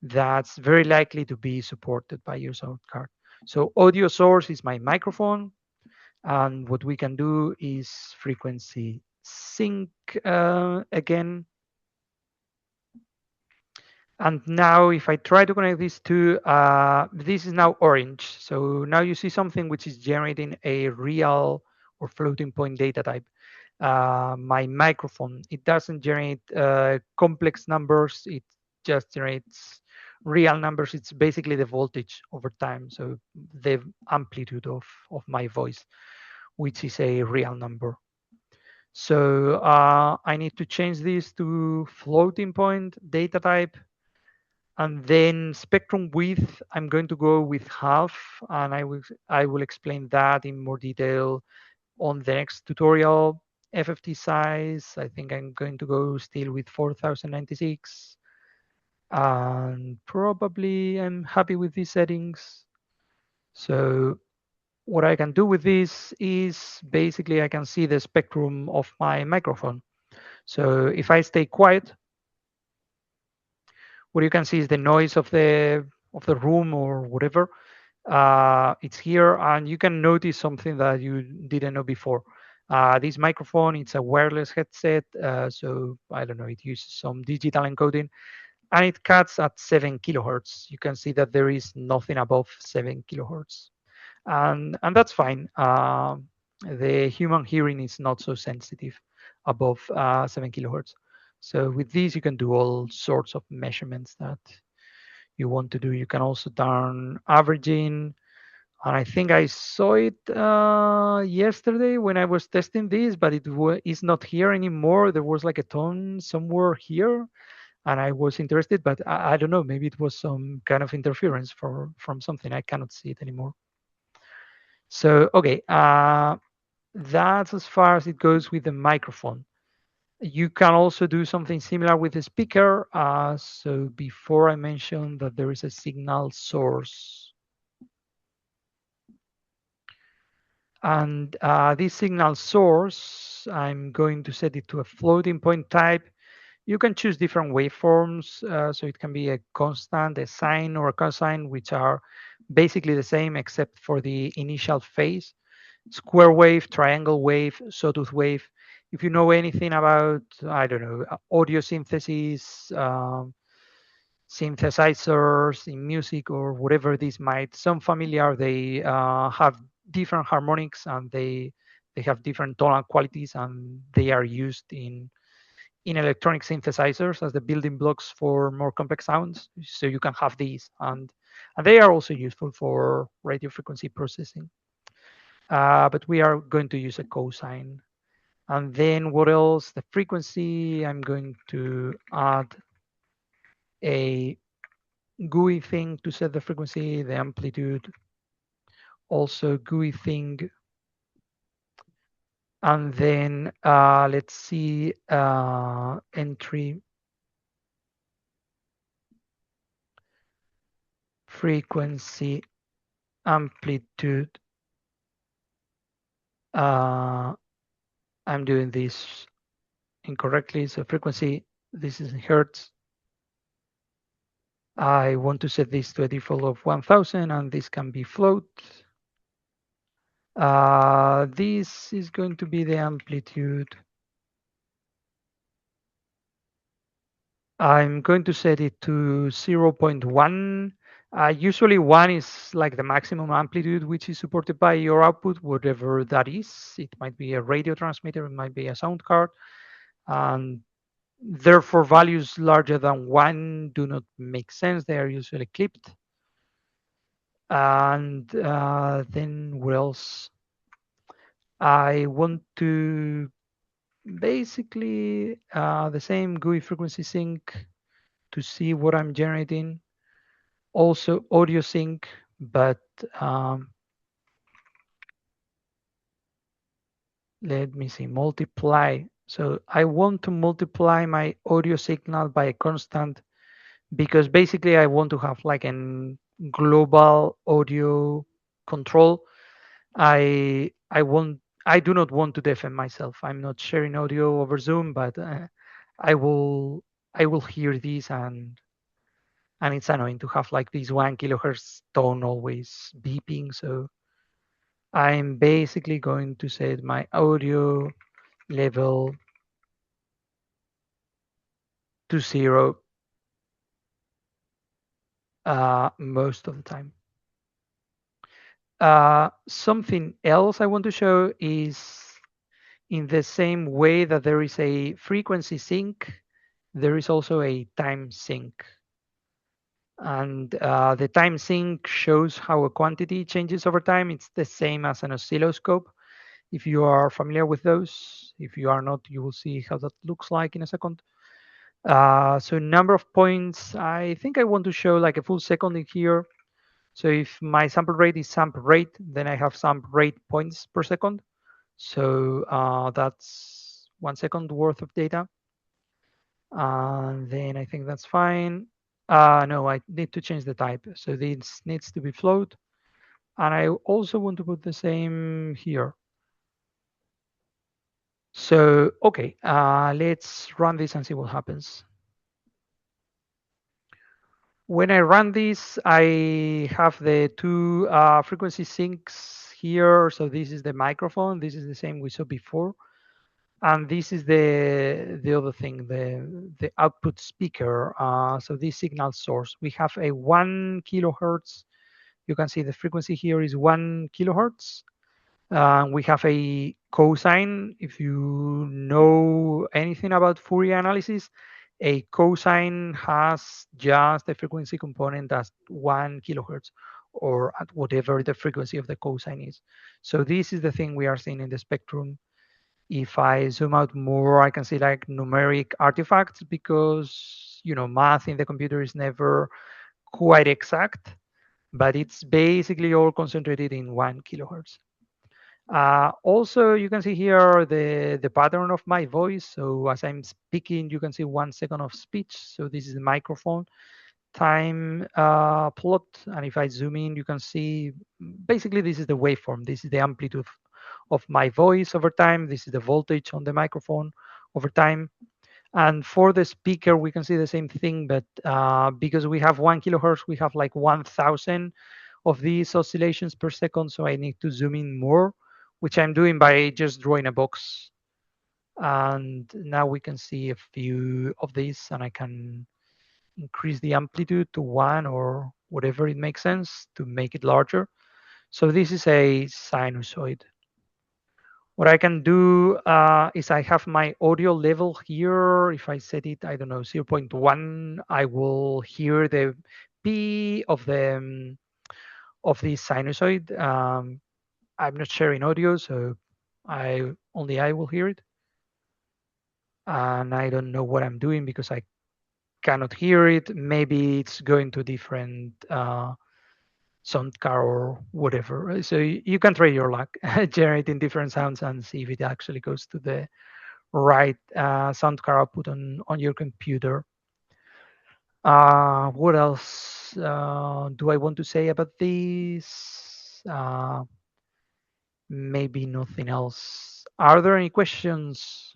That's very likely to be supported by your sound card. So audio source is my microphone. And what we can do is frequency sync again. And now if I try to connect these two, this is now orange. So now you see something which is generating a real or floating point data type. My microphone, it doesn't generate complex numbers. It just generates real numbers. It's basically the voltage over time. So the amplitude of my voice, which is a real number. So I need to change this to floating point data type. And then spectrum width, I'm going to go with half, and I will explain that in more detail on the next tutorial. FFT size, I think I'm going to go still with 4096. And probably I'm happy with these settings. So what I can do with this is basically I can see the spectrum of my microphone. So if I stay quiet, what you can see is the noise of the room or whatever. It's here, and you can notice something that you didn't know before. This microphone, it's a wireless headset, so I don't know, it uses some digital encoding, and it cuts at 7 kilohertz. You can see that there is nothing above 7 kilohertz, and that's fine. The human hearing is not so sensitive above 7 kilohertz. So with this, you can do all sorts of measurements that you want to do. You can also turn averaging. And I think I saw it yesterday when I was testing this, but it's not here anymore. There was like a tone somewhere here, and I was interested, but I don't know. Maybe it was some kind of interference from something. I cannot see it anymore. So okay, that's as far as it goes with the microphone. You can also do something similar with the speaker. So before I mentioned that there is a signal source. And this signal source, I'm going to set it to a floating point type. You can choose different waveforms. So it can be a constant, a sine, or a cosine, which are basically the same except for the initial phase. Square wave, triangle wave, sawtooth wave. If you know anything about, I don't know, audio synthesis, synthesizers in music or whatever this might sound familiar, they have different harmonics, and they have different tonal qualities, and they are used in electronic synthesizers as the building blocks for more complex sounds. So you can have these, and they are also useful for radio frequency processing. But we are going to use a cosine. And then what else? The frequency, I'm going to add a GUI thing to set the frequency, the amplitude, also GUI thing. And then let's see, entry frequency amplitude. I'm doing this incorrectly. So frequency, this is in hertz. I want to set this to a default of 1000, and this can be float. This is going to be the amplitude. I'm going to set it to 0.1. Usually 1 is like the maximum amplitude which is supported by your output, whatever that is. It might be a radio transmitter, it might be a sound card. And therefore, values larger than 1 do not make sense. They are usually clipped. And then what else? I want to basically the same GUI frequency sync to see what I'm generating. Also audio sync, but let me see, multiply. So I want to multiply my audio signal by a constant, because basically I want to have like a global audio control. I do not want to deafen myself. I'm not sharing audio over Zoom, but I will hear this, and it's annoying to have like this 1 kilohertz tone always beeping. So I'm basically going to set my audio level to 0 most of the time. Something else I want to show is, in the same way that there is a frequency sync, there is also a time sync. And the time sync shows how a quantity changes over time. It's the same as an oscilloscope. if you are familiar with those. If you are not, you will see how that looks like in a second. So number of points, I think I want to show like a full second in here. So if my sample rate is sample rate, then I have sample rate points per second. So that's 1 second worth of data. And then I think that's fine. No, I need to change the type. So this needs to be float. And I also want to put the same here. So, okay, let's run this and see what happens. When I run this, I have the two frequency sinks here. So this is the microphone. This is the same we saw before. And this is the other thing, the output speaker. So this signal source, we have a 1 kilohertz. You can see the frequency here is 1 kilohertz. We have a cosine. If you know anything about Fourier analysis, a cosine has just the frequency component as 1 kilohertz, or at whatever the frequency of the cosine is. So this is the thing we are seeing in the spectrum. If I zoom out more, I can see like numeric artifacts, because math in the computer is never quite exact, but it's basically all concentrated in 1 kilohertz. Also, you can see here the pattern of my voice. So as I'm speaking, you can see 1 second of speech. So this is the microphone time plot. And if I zoom in, you can see basically this is the waveform. This is the amplitude of my voice over time. This is the voltage on the microphone over time. And for the speaker, we can see the same thing, but because we have 1 kilohertz, we have like 1,000 of these oscillations per second. So I need to zoom in more, which I'm doing by just drawing a box. And now we can see a few of these, and I can increase the amplitude to 1 or whatever it makes sense to make it larger. So this is a sinusoid. What I can do is I have my audio level here. If I set it, I don't know, 0.1, I will hear the P of the sinusoid. I'm not sharing audio, so only I will hear it. And I don't know what I'm doing because I cannot hear it. Maybe it's going to different sound car or whatever. So you can try your luck generating different sounds and see if it actually goes to the right sound car output on your computer. What else do I want to say about this? Maybe nothing else. Are there any questions?